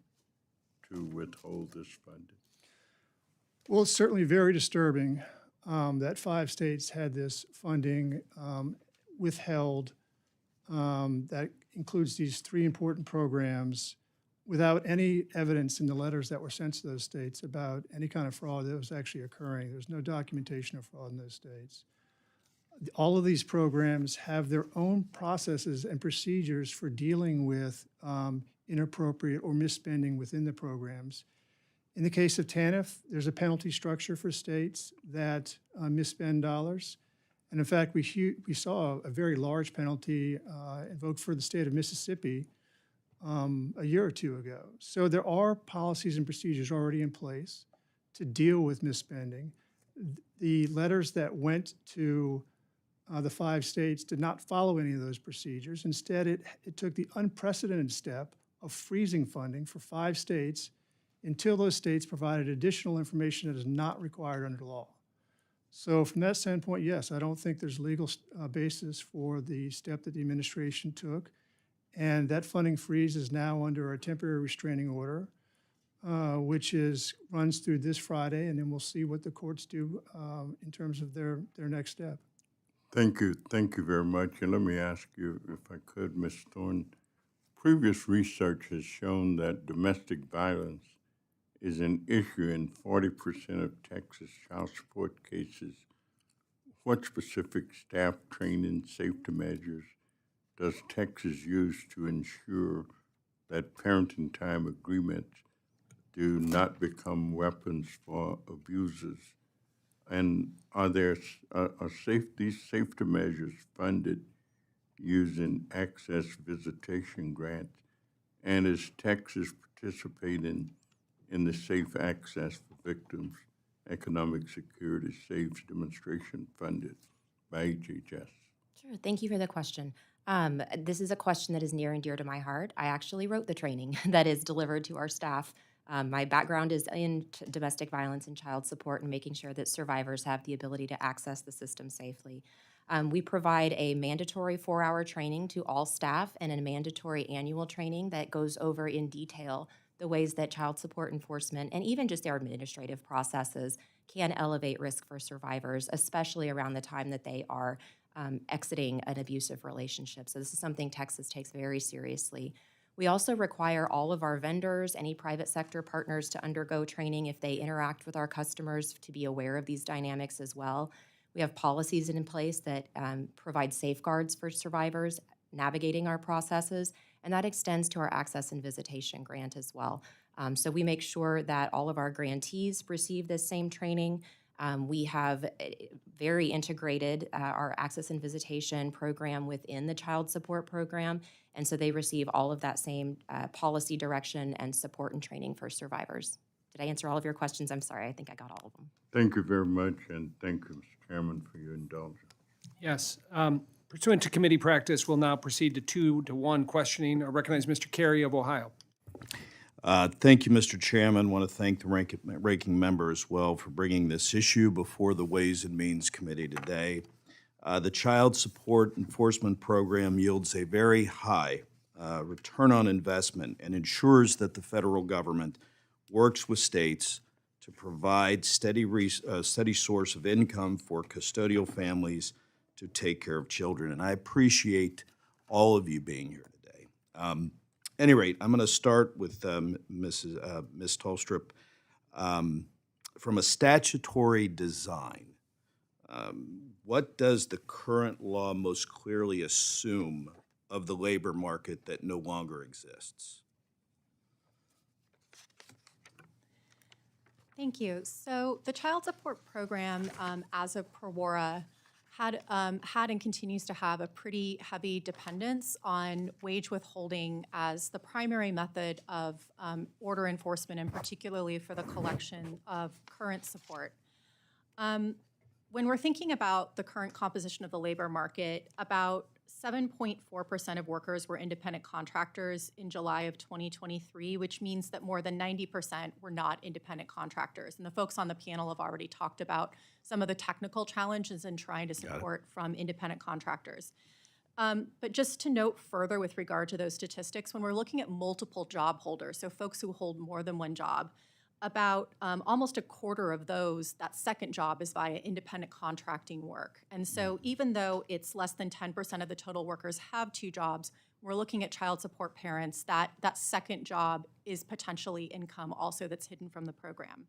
to withhold this funding? Well, it's certainly very disturbing that 5 states had this funding withheld that includes these 3 important programs without any evidence in the letters that were sent to those states about any kind of fraud that was actually occurring. There's no documentation of fraud in those states. All of these programs have their own processes and procedures for dealing with inappropriate or misspending within the programs. In the case of TANF, there's a penalty structure for states that misspend dollars. And in fact, we saw a very large penalty invoked for the state of Mississippi a year or 2 ago. So there are policies and procedures already in place to deal with misspending. The letters that went to the 5 states did not follow any of those procedures. Instead, it took the unprecedented step of freezing funding for 5 states until those states provided additional information that is not required under law. So from that standpoint, yes, I don't think there's legal basis for the step that the administration took. And that funding freeze is now under a temporary restraining order, which runs through this Friday, and then we'll see what the courts do in terms of their next step. Thank you. Thank you very much. And let me ask you, if I could, Ms. Thornton, previous research has shown that domestic violence is an issue in 40% of Texas child support cases. What specific staff training safety measures does Texas use to ensure that parenting time agreements do not become weapons for abusers? And are these safety measures funded using access visitation grants? And is Texas participating in the Safe Access for Victims Economic Security SAVES demonstration funded by HHS? Sure. Thank you for the question. This is a question that is near and dear to my heart. I actually wrote the training that is delivered to our staff. My background is in domestic violence and child support and making sure that survivors have the ability to access the system safely. We provide a mandatory 4-hour training to all staff and a mandatory annual training that goes over in detail the ways that child support enforcement and even just their administrative processes can elevate risk for survivors, especially around the time that they are exiting an abusive relationship. So this is something Texas takes very seriously. We also require all of our vendors, any private sector partners to undergo training if they interact with our customers to be aware of these dynamics as well. We have policies in place that provide safeguards for survivors navigating our processes, and that extends to our access and visitation grant as well. So we make sure that all of our grantees receive this same training. We have very integrated our access and visitation program within the child support program, and so they receive all of that same policy direction and support and training for survivors. Did I answer all of your questions? I'm sorry, I think I got all of them. Thank you very much, and thank you, Mr. Chairman, for your indulgence. Yes. Pursuant to committee practice, we'll now proceed to 2-to-1 questioning. I recognize Mr. Carey of Ohio. Thank you, Mr. Chairman. I want to thank the ranking member as well for bringing this issue before the Ways and Means Committee today. The Child Support Enforcement Program yields a very high return on investment and ensures that the federal government works with states to provide steady source of income for custodial families to take care of children. And I appreciate all of you being here today. At any rate, I'm going to start with Ms. Tollestrup. from a statutory design, what does the current law most clearly assume of the labor market that no longer exists? Thank you. So the child support program, as of Prowara, had and continues to have a pretty heavy dependence on wage withholding as the primary method of order enforcement, and particularly for the collection of current support. When we're thinking about the current composition of the labor market, about 7.4% of workers were independent contractors in July of 2023, which means that more than 90% were not independent contractors. And the folks on the panel have already talked about some of the technical challenges in trying to support from independent contractors. But just to note further with regard to those statistics, when we're looking at multiple job holders, so folks who hold more than one job, about almost a quarter of those, that second job is via independent contracting work. And so even though it's less than 10% of the total workers have two jobs, we're looking at child support parents, that second job is potentially income also that's hidden from the program.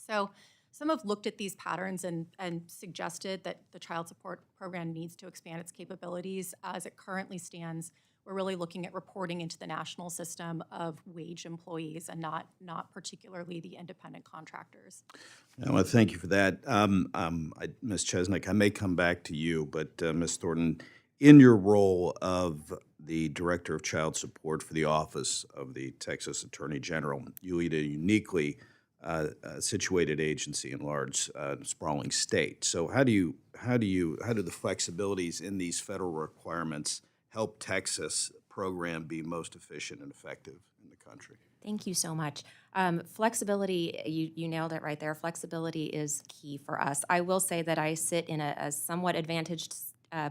So some have looked at these patterns and suggested that the child support program needs to expand its capabilities. As it currently stands, we're really looking at reporting into the national system of wage employees and not particularly the independent contractors. I want to thank you for that. Ms. Chesnik, I may come back to you, but Ms. Thornton, in your role of the Director of Child Support for the Office of the Texas Attorney General, you lead a uniquely situated agency in large, sprawling state. So how do the flexibilities in these federal requirements help Texas program be most efficient and effective in the country? Thank you so much. Flexibility, you nailed it right there. Flexibility is key for us. I will say that I sit in a somewhat advantaged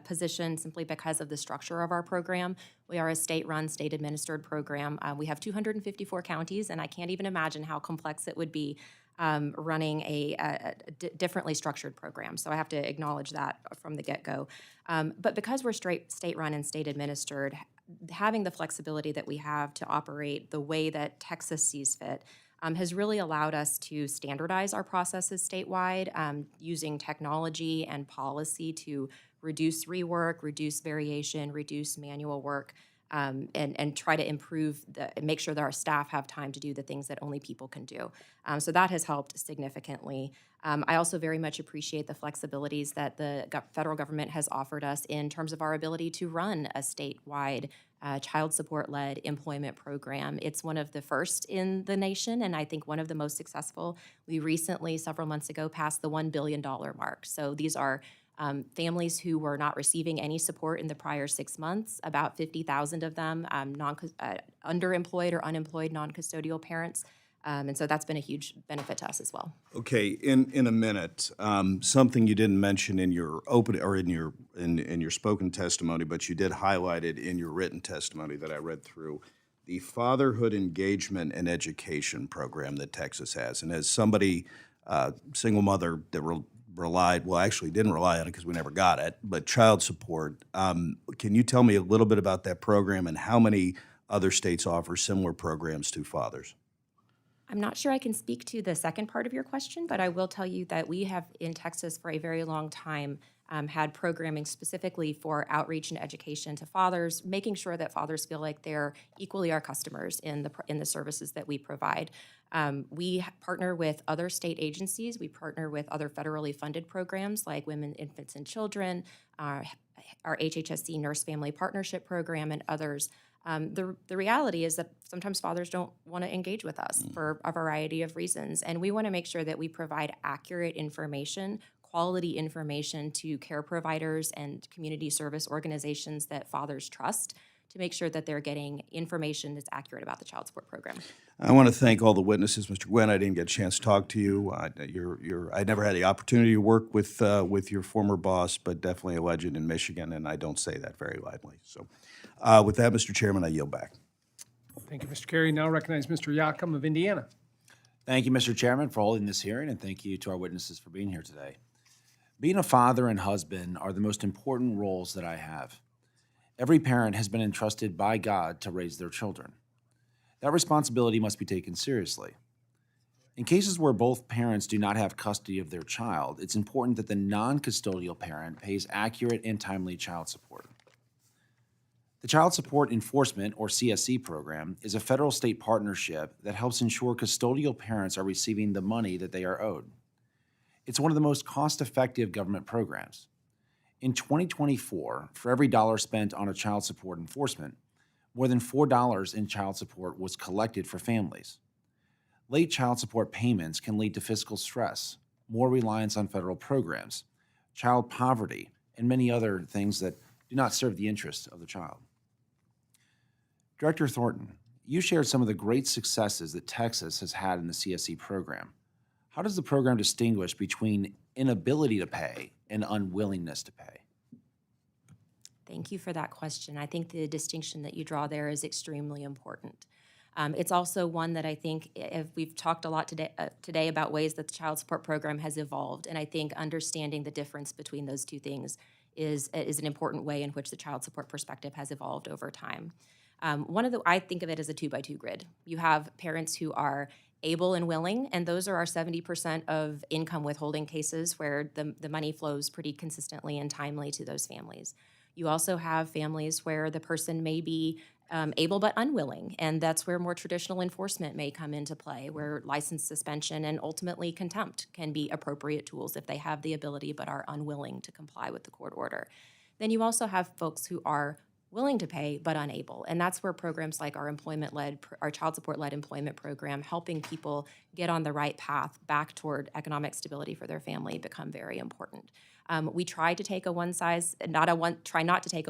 position simply because of the structure of our program. We are a state-run, state-administered program. We have 254 counties, and I can't even imagine how complex it would be running a differently structured program. So I have to acknowledge that from the get-go. But because we're state-run and state-administered, having the flexibility that we have to operate the way that Texas sees fit has really allowed us to standardize our processes statewide, using technology and policy to reduce rework, reduce variation, reduce manual work, and try to make sure that our staff have time to do the things that only people can do. So that has helped significantly. I also very much appreciate the flexibilities that the federal government has offered us in terms of our ability to run a statewide child support-led employment program. It's one of the first in the nation, and I think one of the most successful. We recently, several months ago, passed the $1 billion mark. So these are families who were not receiving any support in the prior 6 months, about 50,000 of them underemployed or unemployed non-custodial parents. And so that's been a huge benefit to us as well. Okay, in a minute, something you didn't mention in your open or in your spoken testimony, but you did highlight it in your written testimony that I read through, the Fatherhood Engagement and Education program that Texas has. And as somebody, single mother that didn't rely on it because we never got it, but child support, can you tell me a little bit about that program and how many other states offer similar programs to fathers? I'm not sure I can speak to the second part of your question, but I will tell you that we have in Texas for a very long time had programming specifically for outreach and education to fathers, making sure that fathers feel like they're equally our customers in the services that we provide. We partner with other state agencies. We partner with other federally funded programs like Women, Infants, and Children, our HHSC Nurse Family Partnership Program, and others. The reality is that sometimes fathers don't want to engage with us for a variety of reasons, and we want to make sure that we provide accurate information, quality information to care providers and community service organizations that fathers trust to make sure that they're getting information that's accurate about the child support program. I want to thank all the witnesses. Mr. Gwyn, I didn't get a chance to talk to you. I never had the opportunity to work with your former boss, but definitely a legend in Michigan, and I don't say that very lightly. So with that, Mr. Chairman, I yield back. Thank you, Mr. Carey. Now recognize Mr. Yakum of Indiana. Thank you, Mr. Chairman, for holding this hearing, and thank you to our witnesses for being here today. Being a father and husband are the most important roles that I have. Every parent has been entrusted by God to raise their children. That responsibility must be taken seriously. In cases where both parents do not have custody of their child, it's important that the non-custodial parent pays accurate and timely child support. The Child Support Enforcement, or CSE program, is a federal-state partnership that helps ensure custodial parents are receiving the money that they are owed. It's one of the most cost-effective government programs. In 2024, for every dollar spent on a child support enforcement, more than $4 in child support was collected for families. Late child support payments can lead to fiscal stress, more reliance on federal programs, child poverty, and many other things that do not serve the interests of the child. Director Thornton, you shared some of the great successes that Texas has had in the CSE program. How does the program distinguish between inability to pay and unwillingness to pay? Thank you for that question. I think the distinction that you draw there is extremely important. It's also one that I think if we've talked a lot today about ways that the child support program has evolved, and I think understanding the difference between those two things is an important way in which the child support perspective has evolved over time. I think of it as a 2x2 grid. You have parents who are able and willing, and those are our 70% of income withholding cases where the money flows pretty consistently and timely to those families. You also have families where the person may be able but unwilling, and that's where more traditional enforcement may come into play, where license suspension and ultimately contempt can be appropriate tools if they have the ability but are unwilling to comply with the court order. Then you also have folks who are willing to pay but unable, and that's where programs like our child support-led employment program, helping people get on the right path back toward economic stability for their family, become very important. We try not to take a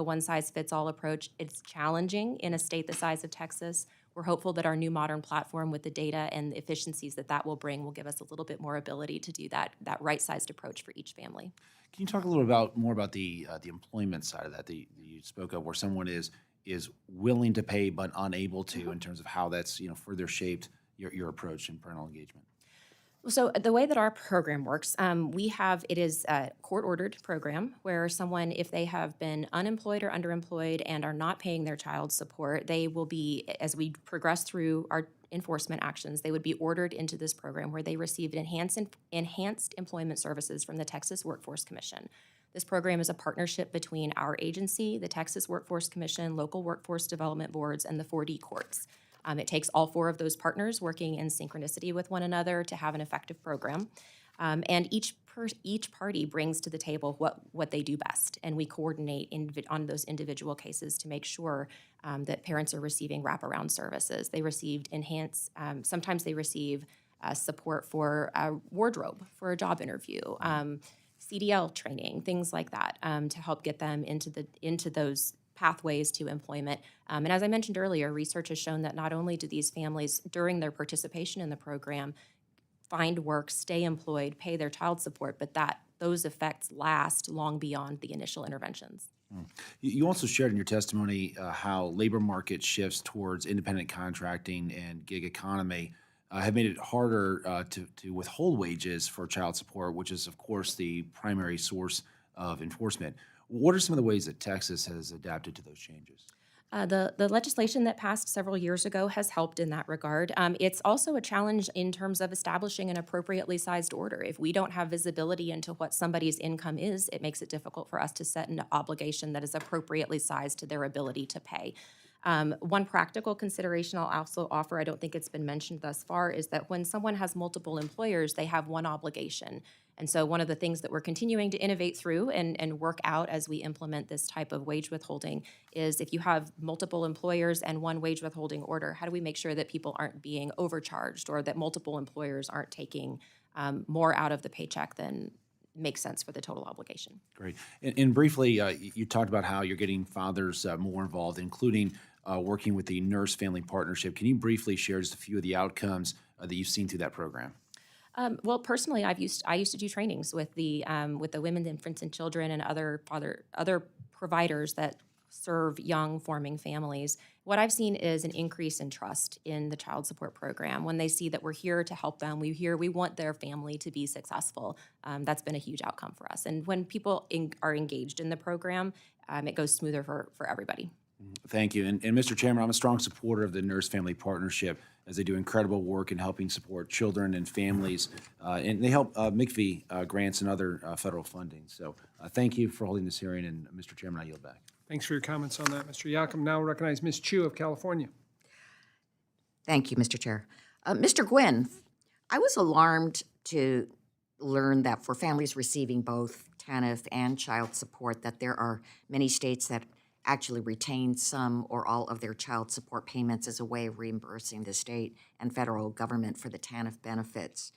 one-size-fits-all approach. It's challenging in a state the size of Texas. We're hopeful that our new modern platform with the data and the efficiencies that will bring will give us a little bit more ability to do that right-sized approach for each family. Can you talk a little more about the employment side of that you spoke of, where someone is willing to pay but unable to, in terms of how that's further shaped your approach in parental engagement? So the way that our program works, it is a court-ordered program where someone, if they have been unemployed or underemployed and are not paying their child support, they will be, as we progress through our enforcement actions, they would be ordered into this program where they receive enhanced employment services from the Texas Workforce Commission. This program is a partnership between our agency, the Texas Workforce Commission, local workforce development boards, and the 4D courts. It takes all four of those partners working in synchronicity with one another to have an effective program. And each party brings to the table what they do best, and we coordinate on those individual cases to make sure that parents are receiving wraparound services. They received sometimes they receive support for a wardrobe for a job interview, CDL training, things like that, to help get them into those pathways to employment. And as I mentioned earlier, research has shown that not only do these families, during their participation in the program, find work, stay employed, pay their child support, but that those effects last long beyond the initial interventions. You also shared in your testimony how labor market shifts towards independent contracting and gig economy have made it harder to withhold wages for child support, which is, of course, the primary source of enforcement. What are some of the ways that Texas has adapted to those changes? The legislation that passed several years ago has helped in that regard. It's also a challenge in terms of establishing an appropriately sized order. If we don't have visibility into what somebody's income is, it makes it difficult for us to set an obligation that is appropriately sized to their ability to pay. One practical consideration I'll also offer, I don't think it's been mentioned thus far, is that when someone has multiple employers, they have one obligation. And so one of the things that we're continuing to innovate through and work out as we implement this type of wage withholding is, if you have multiple employers and one wage withholding order, how do we make sure that people aren't being overcharged, or that multiple employers aren't taking more out of the paycheck than makes sense for the total obligation? Great. And briefly, you talked about how you're getting fathers more involved, including working with the Nurse Family Partnership. Can you briefly share just a few of the outcomes that you've seen through that program? Well, personally, I used to do trainings with the Women, Infants, and Children and other providers that serve young forming families. What I've seen is an increase in trust in the child support program when they see that we're here to help them. We want their family to be successful. That's been a huge outcome for us. And when people are engaged in the program, it goes smoother for everybody. Thank you. And Mr. Chairman, I'm a strong supporter of the Nurse Family Partnership. as they do incredible work in helping support children and families. And they help MCV grants and other federal funding. So thank you for holding this hearing, and Mr. Chairman, I yield back. Thanks for your comments on that, Mr. Yakum. Now recognize Ms. Chu of California. Thank you, Mr. Chair. Mr. Gwyn, I was alarmed to learn that for families receiving both TANF and child support, that there are many states that actually retain some or all of their child support payments as a way of reimbursing the state and federal government for the TANF benefits.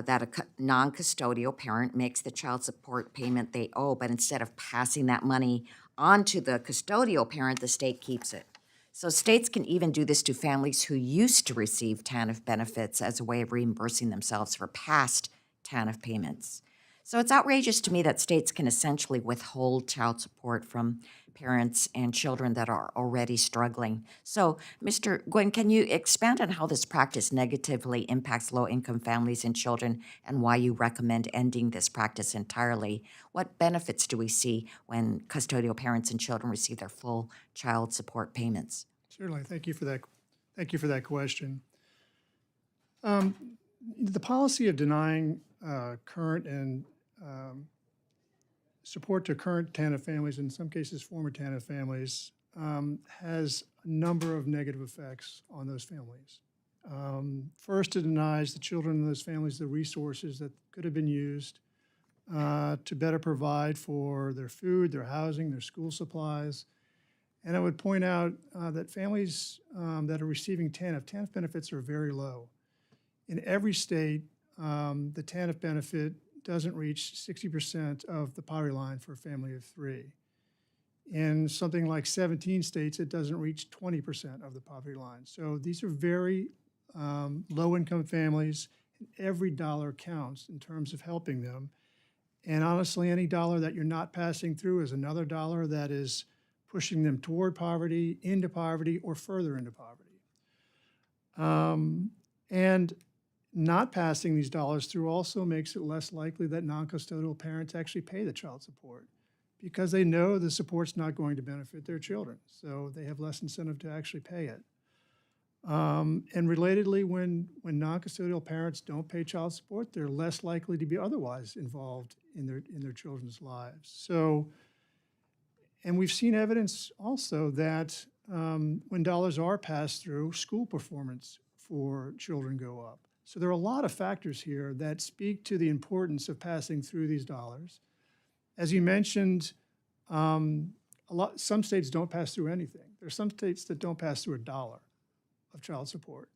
That a non-custodial parent makes the child support payment they owe, but instead of passing that money on to the custodial parent, the state keeps it. So states can even do this to families who used to receive TANF benefits as a way of reimbursing themselves for past TANF payments. So it's outrageous to me that states can essentially withhold child support from parents and children that are already struggling. So, Mr. Gwyn, can you expand on how this practice negatively impacts low-income families and children, and why you recommend ending this practice entirely? What benefits do we see when custodial parents and children receive their full child support payments? Certainly. Thank you for that. Thank you for that question. The policy of denying current and support to current TANF families, in some cases former TANF families, has a number of negative effects on those families. First, it denies the children in those families the resources that could have been used to better provide for their food, their housing, their school supplies. And I would point out that families that are receiving TANF benefits are very low. In every state, the TANF benefit doesn't reach 60% of the poverty line for a family of three. In something like 17 states, it doesn't reach 20% of the poverty line. So these are very low-income families, and every dollar counts in terms of helping them. And honestly, any dollar that you're not passing through is another dollar that is pushing them toward poverty, into poverty, or further into poverty. And not passing these dollars through also makes it less likely that non-custodial parents actually pay the child support, because they know the support's not going to benefit their children. So they have less incentive to actually pay it. And relatedly, when non-custodial parents don't pay child support, they're less likely to be otherwise involved in their children's lives. So, and we've seen evidence also that when dollars are passed through, school performance for children go up. So there are a lot of factors here that speak to the importance of passing through these dollars. As you mentioned, some states don't pass through anything. There are some states that don't pass through $1 of child support.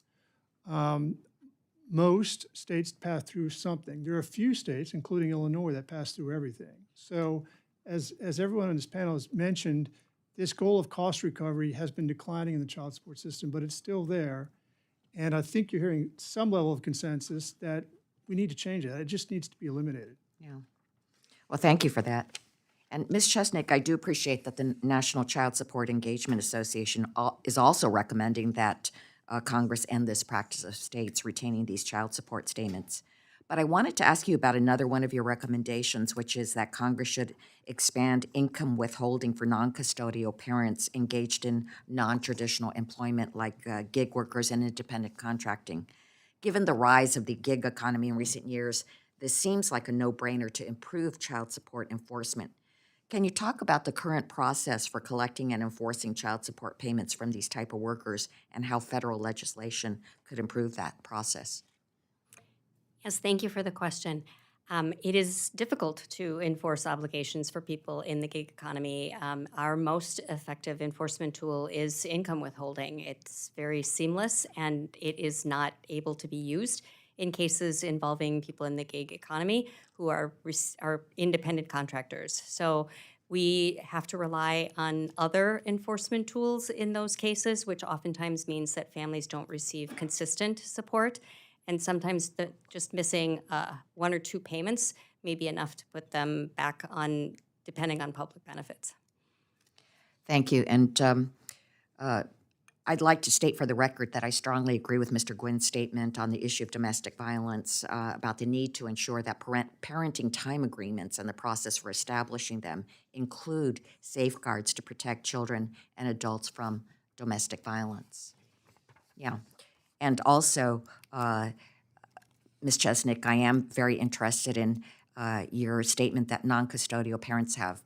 Most states pass through something. There are a few states, including Illinois, that pass through everything. So as everyone on this panel has mentioned, this goal of cost recovery has been declining in the child support system, but it's still there. And I think you're hearing some level of consensus that we need to change that. It just needs to be eliminated. Yeah. Well, thank you for that. And Ms. Chesnik, I do appreciate that the National Child Support Engagement Association is also recommending that Congress end this practice of states retaining these child support statements. But I wanted to ask you about another one of your recommendations, which is that Congress should expand income withholding for non-custodial parents engaged in non-traditional employment like gig workers and independent contracting. Given the rise of the gig economy in recent years, this seems like a no-brainer to improve child support enforcement. Can you talk about the current process for collecting and enforcing child support payments from these type of workers and how federal legislation could improve that process? Yes, thank you for the question. It is difficult to enforce obligations for people in the gig economy. Our most effective enforcement tool is income withholding. It's very seamless, and it is not able to be used in cases involving people in the gig economy who are independent contractors. So we have to rely on other enforcement tools in those cases, which oftentimes means that families don't receive consistent support. And sometimes just missing one or two payments may be enough to put them back on, depending on public benefits. Thank you. And I'd like to state for the record that I strongly agree with Mr. Gwyn's statement on the issue of domestic violence, about the need to ensure that parenting time agreements and the process for establishing them include safeguards to protect children and adults from domestic violence. Yeah. And also, Ms. Chesnik, I am very interested in your statement that non-custodial parents have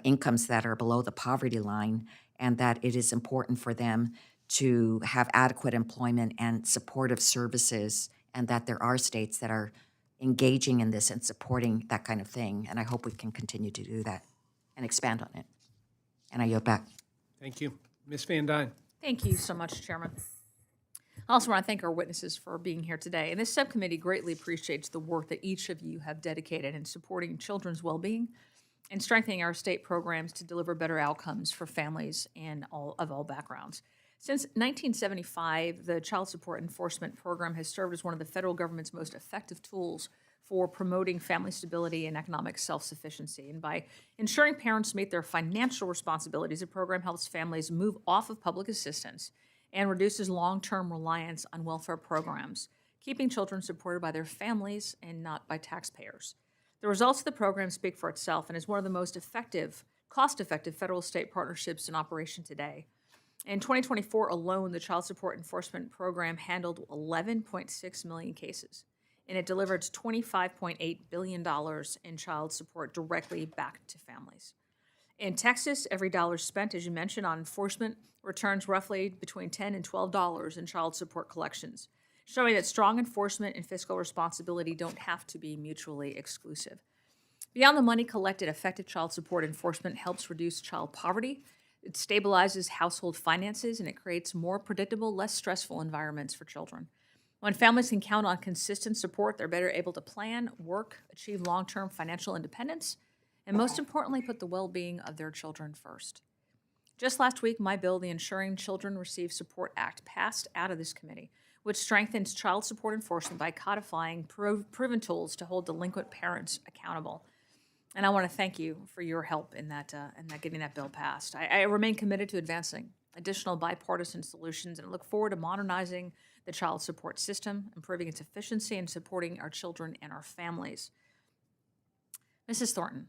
incomes that are below the poverty line, and that it is important for them to have adequate employment and supportive services, and that there are states that are engaging in this and supporting that kind of thing. And I hope we can continue to do that and expand on it. And I yield back. Thank you. Ms. Van Dyne. Thank you so much, Chairman. I also want to thank our witnesses for being here today. And this subcommittee greatly appreciates the work that each of you have dedicated in supporting children's well-being and strengthening our state programs to deliver better outcomes for families in all backgrounds. Since 1975, the Child Support Enforcement Program has served as one of the federal government's most effective tools for promoting family stability and economic self-sufficiency. And by ensuring parents meet their financial responsibilities, the program helps families move off of public assistance and reduces long-term reliance on welfare programs, keeping children supported by their families and not by taxpayers. The results of the program speak for itself and is one of the most effective, cost-effective federal-state partnerships in operation today. In 2024 alone, the Child Support Enforcement Program handled 11.6 million cases, and it delivered $25.8 billion in child support directly back to families. In Texas, every dollar spent, as you mentioned, on enforcement returns roughly between $10 and $12 in child support collections, showing that strong enforcement and fiscal responsibility don't have to be mutually exclusive. Beyond the money collected, effective child support enforcement helps reduce child poverty. It stabilizes household finances, and it creates more predictable, less stressful environments for children. When families can count on consistent support, they're better able to plan, work, achieve long-term financial independence, and most importantly, put the well-being of their children first. Just last week, my bill, the Ensuring Children Receive Support Act, passed out of this committee, which strengthens child support enforcement by codifying proven tools to hold delinquent parents accountable. And I want to thank you for your help in that getting that bill passed. I remain committed to advancing additional bipartisan solutions, and I look forward to modernizing the child support system, improving its efficiency, and supporting our children and our families. Mrs. Thornton,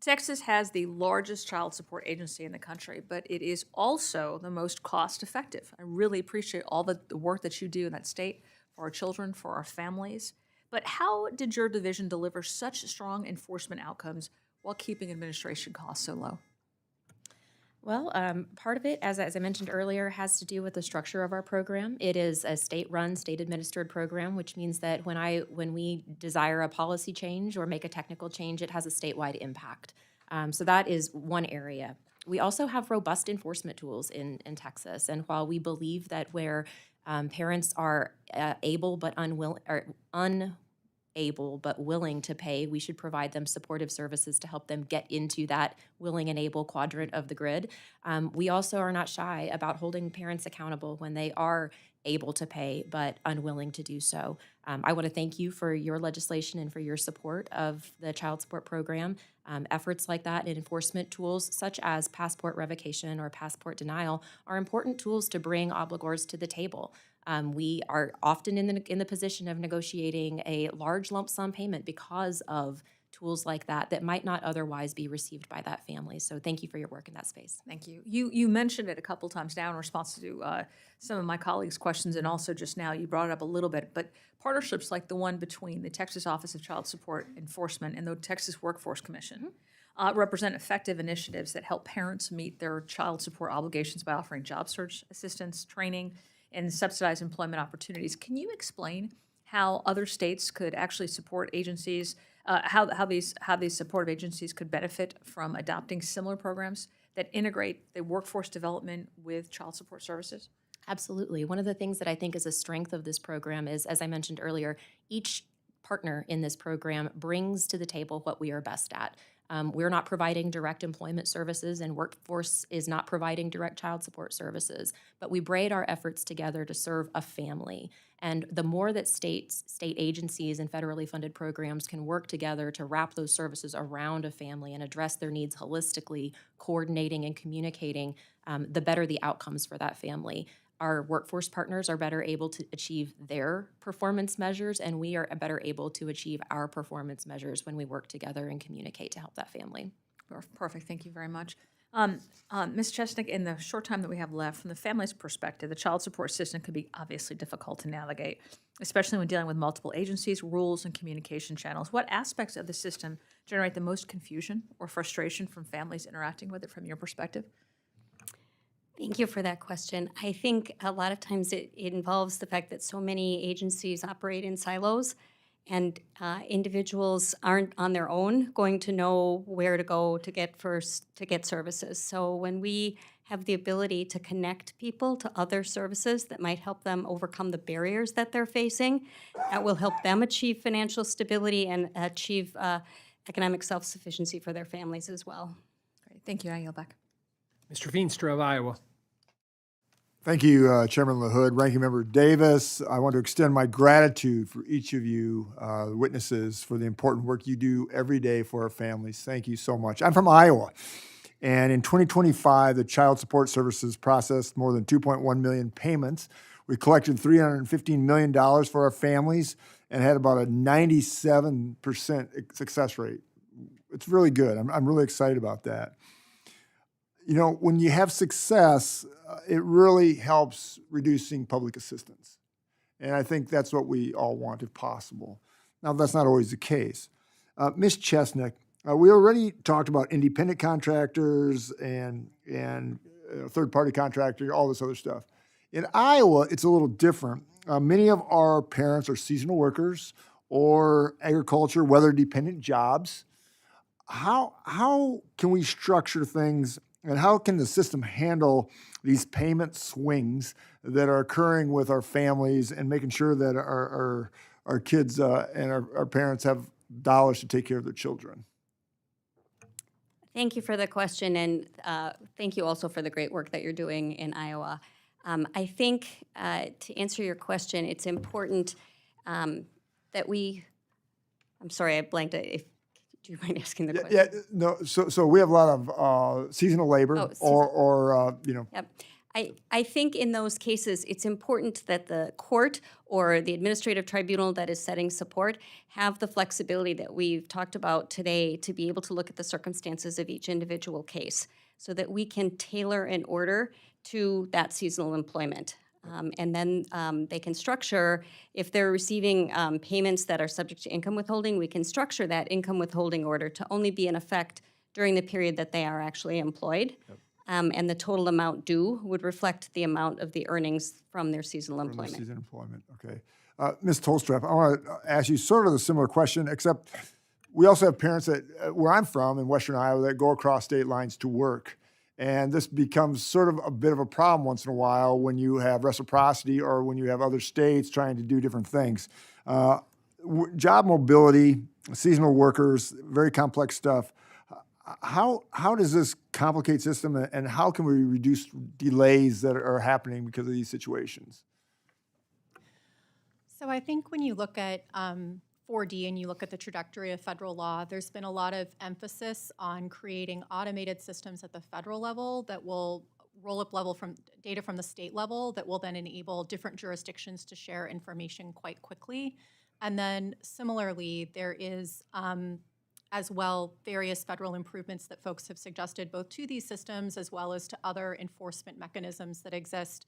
Texas has the largest child support agency in the country, but it is also the most cost-effective. I really appreciate all the work that you do in that state for our children, for our families. But how did your division deliver such strong enforcement outcomes while keeping administration costs so low? Well, part of it, as I mentioned earlier, has to do with the structure of our program. It is a state-run, state-administered program, which means that when we desire a policy change or make a technical change, it has a statewide impact. So that is one area. We also have robust enforcement tools in Texas, and while we believe that where parents are able but willing to pay, we should provide them supportive services to help them get into that willing and able quadrant of the grid. We also are not shy about holding parents accountable when they are able to pay but unwilling to do so. I want to thank you for your legislation and for your support of the child support program. Efforts like that and enforcement tools such as passport revocation or passport denial are important tools to bring obligors to the table. We are often in the position of negotiating a large lump sum payment because of tools like that might not otherwise be received by that family. So thank you for your work in that space. Thank you. You mentioned it a couple times now in response to some of my colleagues' questions, and also just now you brought it up a little bit, but partnerships like the one between the Texas Office of Child Support Enforcement and the Texas Workforce Commission represent effective initiatives that help parents meet their child support obligations by offering job search assistance, training, and subsidized employment opportunities. Can you explain how other states could actually support agencies, how these supportive agencies could benefit from adopting similar programs that integrate the workforce development with child support services? Absolutely. One of the things that I think is a strength of this program is, as I mentioned earlier, each partner in this program brings to the table what we are best at. We're not providing direct employment services, and Workforce is not providing direct child support services, but we braid our efforts together to serve a family. And the more that state agencies and federally funded programs can work together to wrap those services around a family and address their needs holistically, coordinating and communicating, the better the outcomes for that family. Our workforce partners are better able to achieve their performance measures, and we are better able to achieve our performance measures when we work together and communicate to help that family. Perfect. Thank you very much. Ms. Chesnik, in the short time that we have left, from the family's perspective, the child support system can be obviously difficult to navigate, especially when dealing with multiple agencies, rules, and communication channels. What aspects of the system generate the most confusion or frustration from families interacting with it from your perspective? Thank you for that question. I think a lot of times it involves the fact that so many agencies operate in silos, and individuals aren't on their own going to know where to go to get services. So when we have the ability to connect people to other services that might help them overcome the barriers that they're facing, that will help them achieve financial stability and achieve economic self-sufficiency for their families as well. Great, thank you. I yield back. Mr. Veenstra of Iowa. Thank you, Chairman LaHood, Ranking Member Davis. I want to extend my gratitude for each of you witnesses for the important work you do every day for our families. Thank you so much. I'm from Iowa, and in 2025, the Child Support Services processed more than 2.1 million payments. We collected $315 million for our families and had about a 97% success rate. It's really good. I'm really excited about that. You know, when you have success, it really helps reducing public assistance. And I think that's what we all want if possible. Now, that's not always the case. Ms. Chesnik, we already talked about independent contractors and third-party contractor, all this other stuff. In Iowa, it's a little different. Many of our parents are seasonal workers or agriculture, weather-dependent jobs. How can we structure things, and how can the system handle these payment swings that are occurring with our families and making sure that our kids and our parents have dollars to take care of their children? Thank you for the question, and thank you also for the great work that you're doing in Iowa. I think to answer your question, it's important that we, I'm sorry, I blanked. Do you mind asking the question? Yeah, no. So we have a lot of seasonal labor, you know. Yep. I think in those cases, it's important that the court or the administrative tribunal that is setting support have the flexibility that we've talked about today to be able to look at the circumstances of each individual case so that we can tailor an order to that seasonal employment. And then they can structure, if they're receiving payments that are subject to income withholding, we can structure that income withholding order to only be in effect during the period that they are actually employed. Yep. And the total amount due would reflect the amount of the earnings from their seasonal From the employment. seasonal employment, okay. Ms. Tollestrup, I want to ask you sort of a similar question, except we also have parents that, where I'm from in Western Iowa, that go across state lines to work. And this becomes sort of a bit of a problem once in a while when you have reciprocity or when you have other states trying to do different things. Job mobility, seasonal workers, very complex stuff. How does this complicate system, and how can we reduce delays that are happening because of these situations? So I think when you look at 4D and you look at the trajectory of federal law, there's been a lot of emphasis on creating automated systems at the federal level that will roll up level from data from the state level that will then enable different jurisdictions to share information quite quickly. And then similarly, there is as well various federal improvements that folks have suggested both to these systems as well as to other enforcement mechanisms that exist.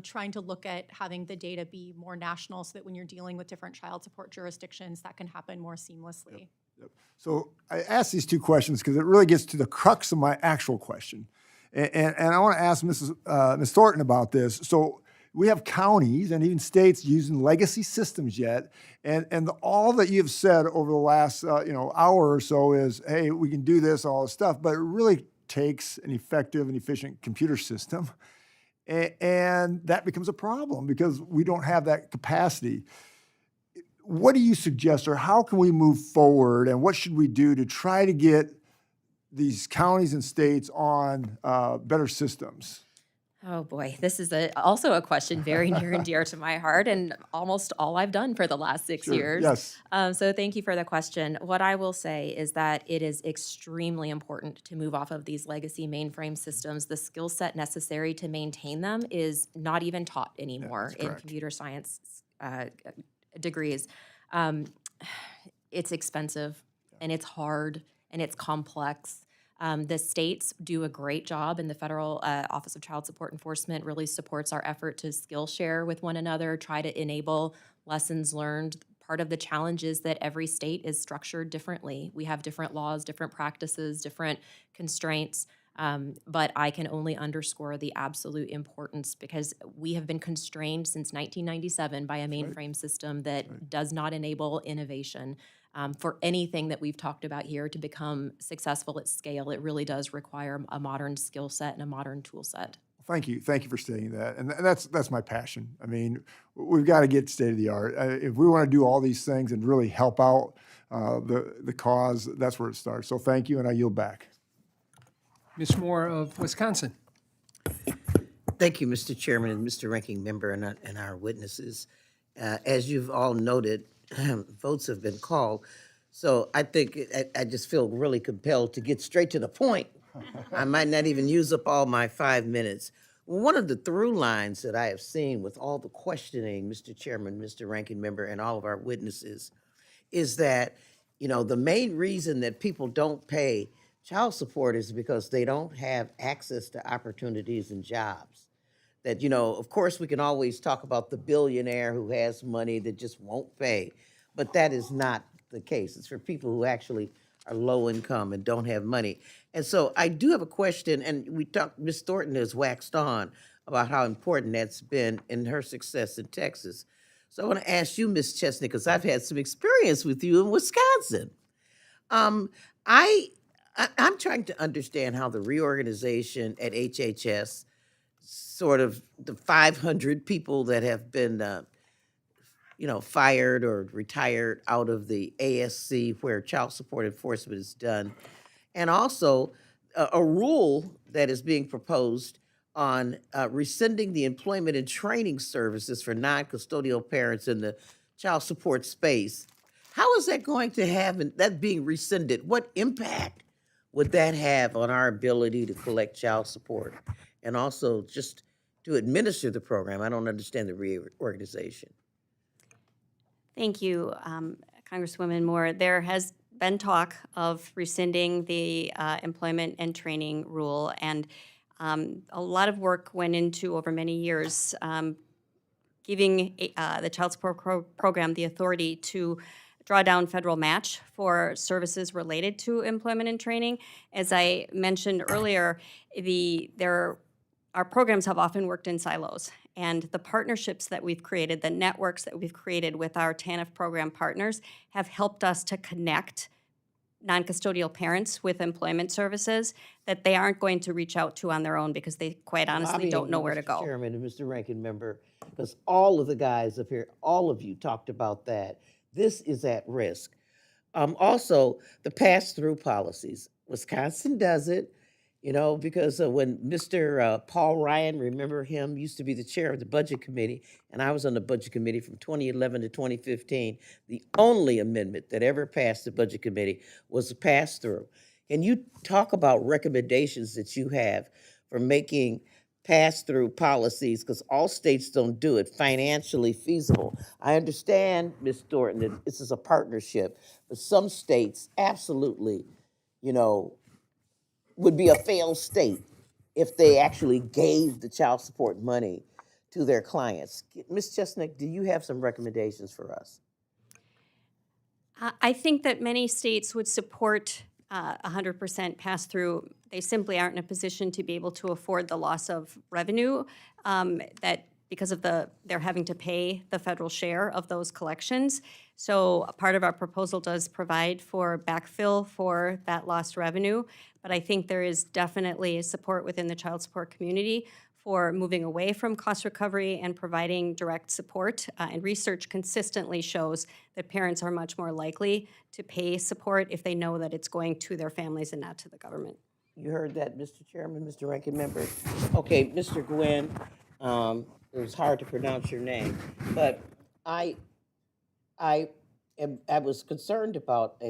Trying to look at having the data be more national so that when you're dealing with different child support jurisdictions, that can happen more seamlessly. Yep. So I asked these two questions because it really gets to the crux of my actual question. And I want to ask Ms. Thornton about this. So we have counties and even states using legacy systems yet, and all that you've said over the last hour or so is, hey, we can do this, all this stuff, but it really takes an effective and efficient computer system. And that becomes a problem because we don't have that capacity. What do you suggest, or how can we move forward, and what should we do to try to get these counties and states on better systems? Oh boy, this is also a question very near and dear to my heart, and almost all I've done for the last 6 Sure, years. yes. So thank you for the question. What I will say is that it is extremely important to move off of these legacy mainframe systems. The skill set necessary to maintain them is not even taught anymore in correct. computer science degrees. It's expensive, and it's hard, and it's complex. The states do a great job, and the Federal Office of Child Support Enforcement really supports our effort to skill share with one another, try to enable lessons learned. Part of the challenge is that every state is structured differently. We have different laws, different practices, different constraints. But I can only underscore the absolute importance because we have been constrained since 1997 by a mainframe system that does not enable innovation. For anything that we've talked about here to become successful at scale, it really does require a modern skill set and a modern tool set. Thank you for stating that, and that's my passion. I mean, we've got to get state of the art. If we want to do all these things and really help out the cause, that's where it starts. So thank you, and I yield back. Ms. Moore of Wisconsin. Thank you, Mr. Chairman and Mr. Ranking Member and our witnesses. As you've all noted, votes have been called. So I think I just feel really compelled to get straight to the point. I might not even use up all my 5 minutes. One of the through lines that I have seen with all the questioning, Mr. Chairman, Mr. Ranking Member, and all of our witnesses, is that, the main reason that people don't pay child support is because they don't have access to opportunities and jobs. That, of course, we can always talk about the billionaire who has money that just won't pay, but that is not the case. It's for people who actually are low income and don't have money. And so I do have a question, and Ms. Thornton has waxed on about how important that's been in her success in Texas. So I want to ask you, Ms. Chesnik, because I've had some experience with you in Wisconsin. I'm trying to understand how the reorganization at HHS, sort of the 500 people that have been fired or retired out of the ASC where child support enforcement is done, and also a rule that is being proposed on rescinding the employment and training services for non-custodial parents in the child support space. How is that going to have, that being rescinded, what impact would that have on our ability to collect child support and also just to administer the program? I don't understand the reorganization. Thank you, Congresswoman Moore. There has been talk of rescinding the employment and training rule, and a lot of work went into over many years giving the child support program the authority to draw down federal match for services related to employment and training. As I mentioned earlier, our programs have often worked in silos, and the partnerships that we've created, the networks that we've created with our TANF program partners have helped us to connect non-custodial parents with employment services that they aren't going to reach out to on their own because they quite honestly don't know where to go. Mr. Chairman and Mr. Ranking Member, because all of the guys up here, all of you talked about that. This is at risk. Also, the pass-through policies. Wisconsin does it, because when Mr. Paul Ryan, remember him, used to be the chair of the Budget Committee, and I was on the Budget Committee from 2011 to 2015. The only amendment that ever passed the Budget Committee was the pass-through. Can you talk about recommendations that you have for making pass-through policies, because all states don't do it, financially feasible? I understand, Ms. Thornton, that this is a partnership, but some states absolutely, would be a failed state if they actually gave the child support money to their clients. Ms. Chesnik, do you have some recommendations for us? I think that many states would support 100% pass-through. They simply aren't in a position to be able to afford the loss of revenue that because of they're having to pay the federal share of those collections. So part of our proposal does provide for backfill for that lost revenue, but I think there is definitely support within the child support community for moving away from cost recovery and providing direct support. And research consistently shows that parents are much more likely to pay support if they know that it's going to their families and not to the government. You heard that, Mr. Chairman, Mr. Ranking Member. Okay, Mr. Gwyn, it was hard to pronounce your name, but I was concerned about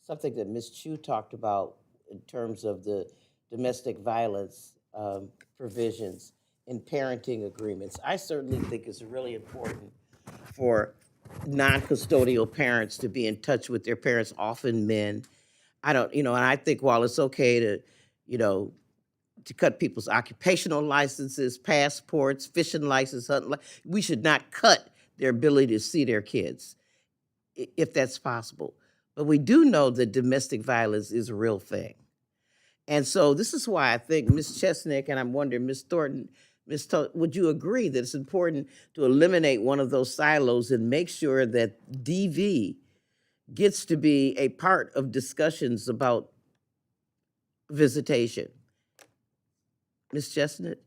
something that Ms. Chu talked about in terms of the domestic violence provisions in parenting agreements. I certainly think it's really important for non-custodial parents to be in touch with their parents, often men, I don't, and I think while it's okay to, to cut people's occupational licenses, passports, fishing license, hunting, we should not cut their ability to see their kids, if that's possible. But we do know that domestic violence is a real thing. And so this is why I think Ms. Chesnik, and I'm wondering, Ms. Thornton, would you agree that it's important to eliminate one of those silos and make sure that DV gets to be a part of discussions about visitation? Ms. Chesnik?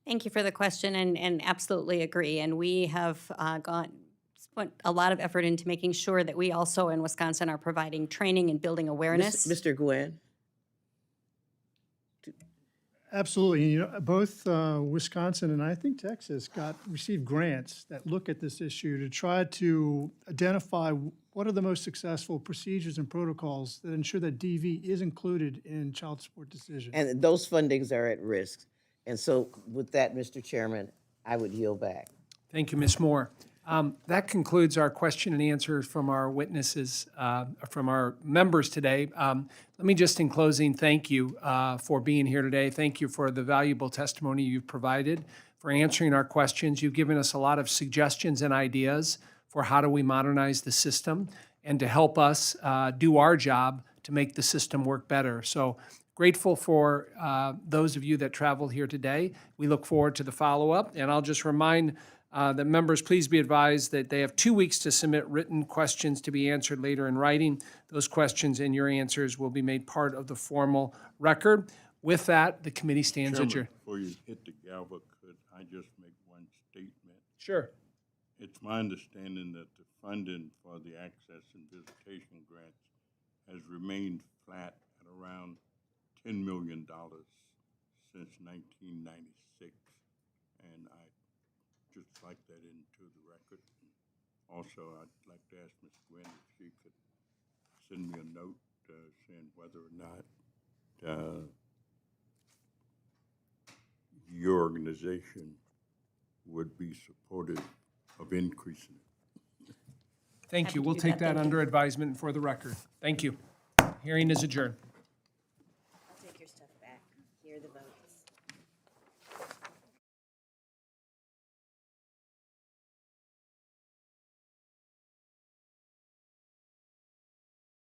Thank you for the question, and absolutely agree. And we have put a lot of effort into making sure that we also in Wisconsin are providing training and building awareness. Mr. Gwyn? Absolutely. Both Wisconsin and I think Texas received grants that look at this issue to try to identify what are the most successful procedures and protocols that ensure that DV is included in child support decisions. And those fundings are at risk. And so with that, Mr. Chairman, I would yield back. Thank you, Ms. Moore. That concludes our question and answers from our witnesses, from our members today. Let me just, in closing, thank you for being here today. Thank you for the valuable testimony you've provided, for answering our questions. You've given us a lot of suggestions and ideas for how do we modernize the system and to help us do our job to make the system work better. So grateful for those of you that traveled here today. We look forward to the follow-up, and I'll just remind that members, please be advised that they have 2 weeks to submit written questions to be answered later in writing. Those questions and your answers will be made part of the formal record. With that, the committee stands Chairman, adjourned. before you hit the gavel, could I just make one statement? Sure. It's my understanding that the funding for the access and visitation grants has remained flat at around $10 million since 1996. And I just like that into the record. Also, I'd like to ask Ms. Gwyn if she could send me a note saying whether or not your organization would be supportive of increasing it. Thank you. Happy to We'll do take that. that Thank under advisement for the record. Thank you. Hearing is adjourned. I'll take your stuff back. Here are the votes.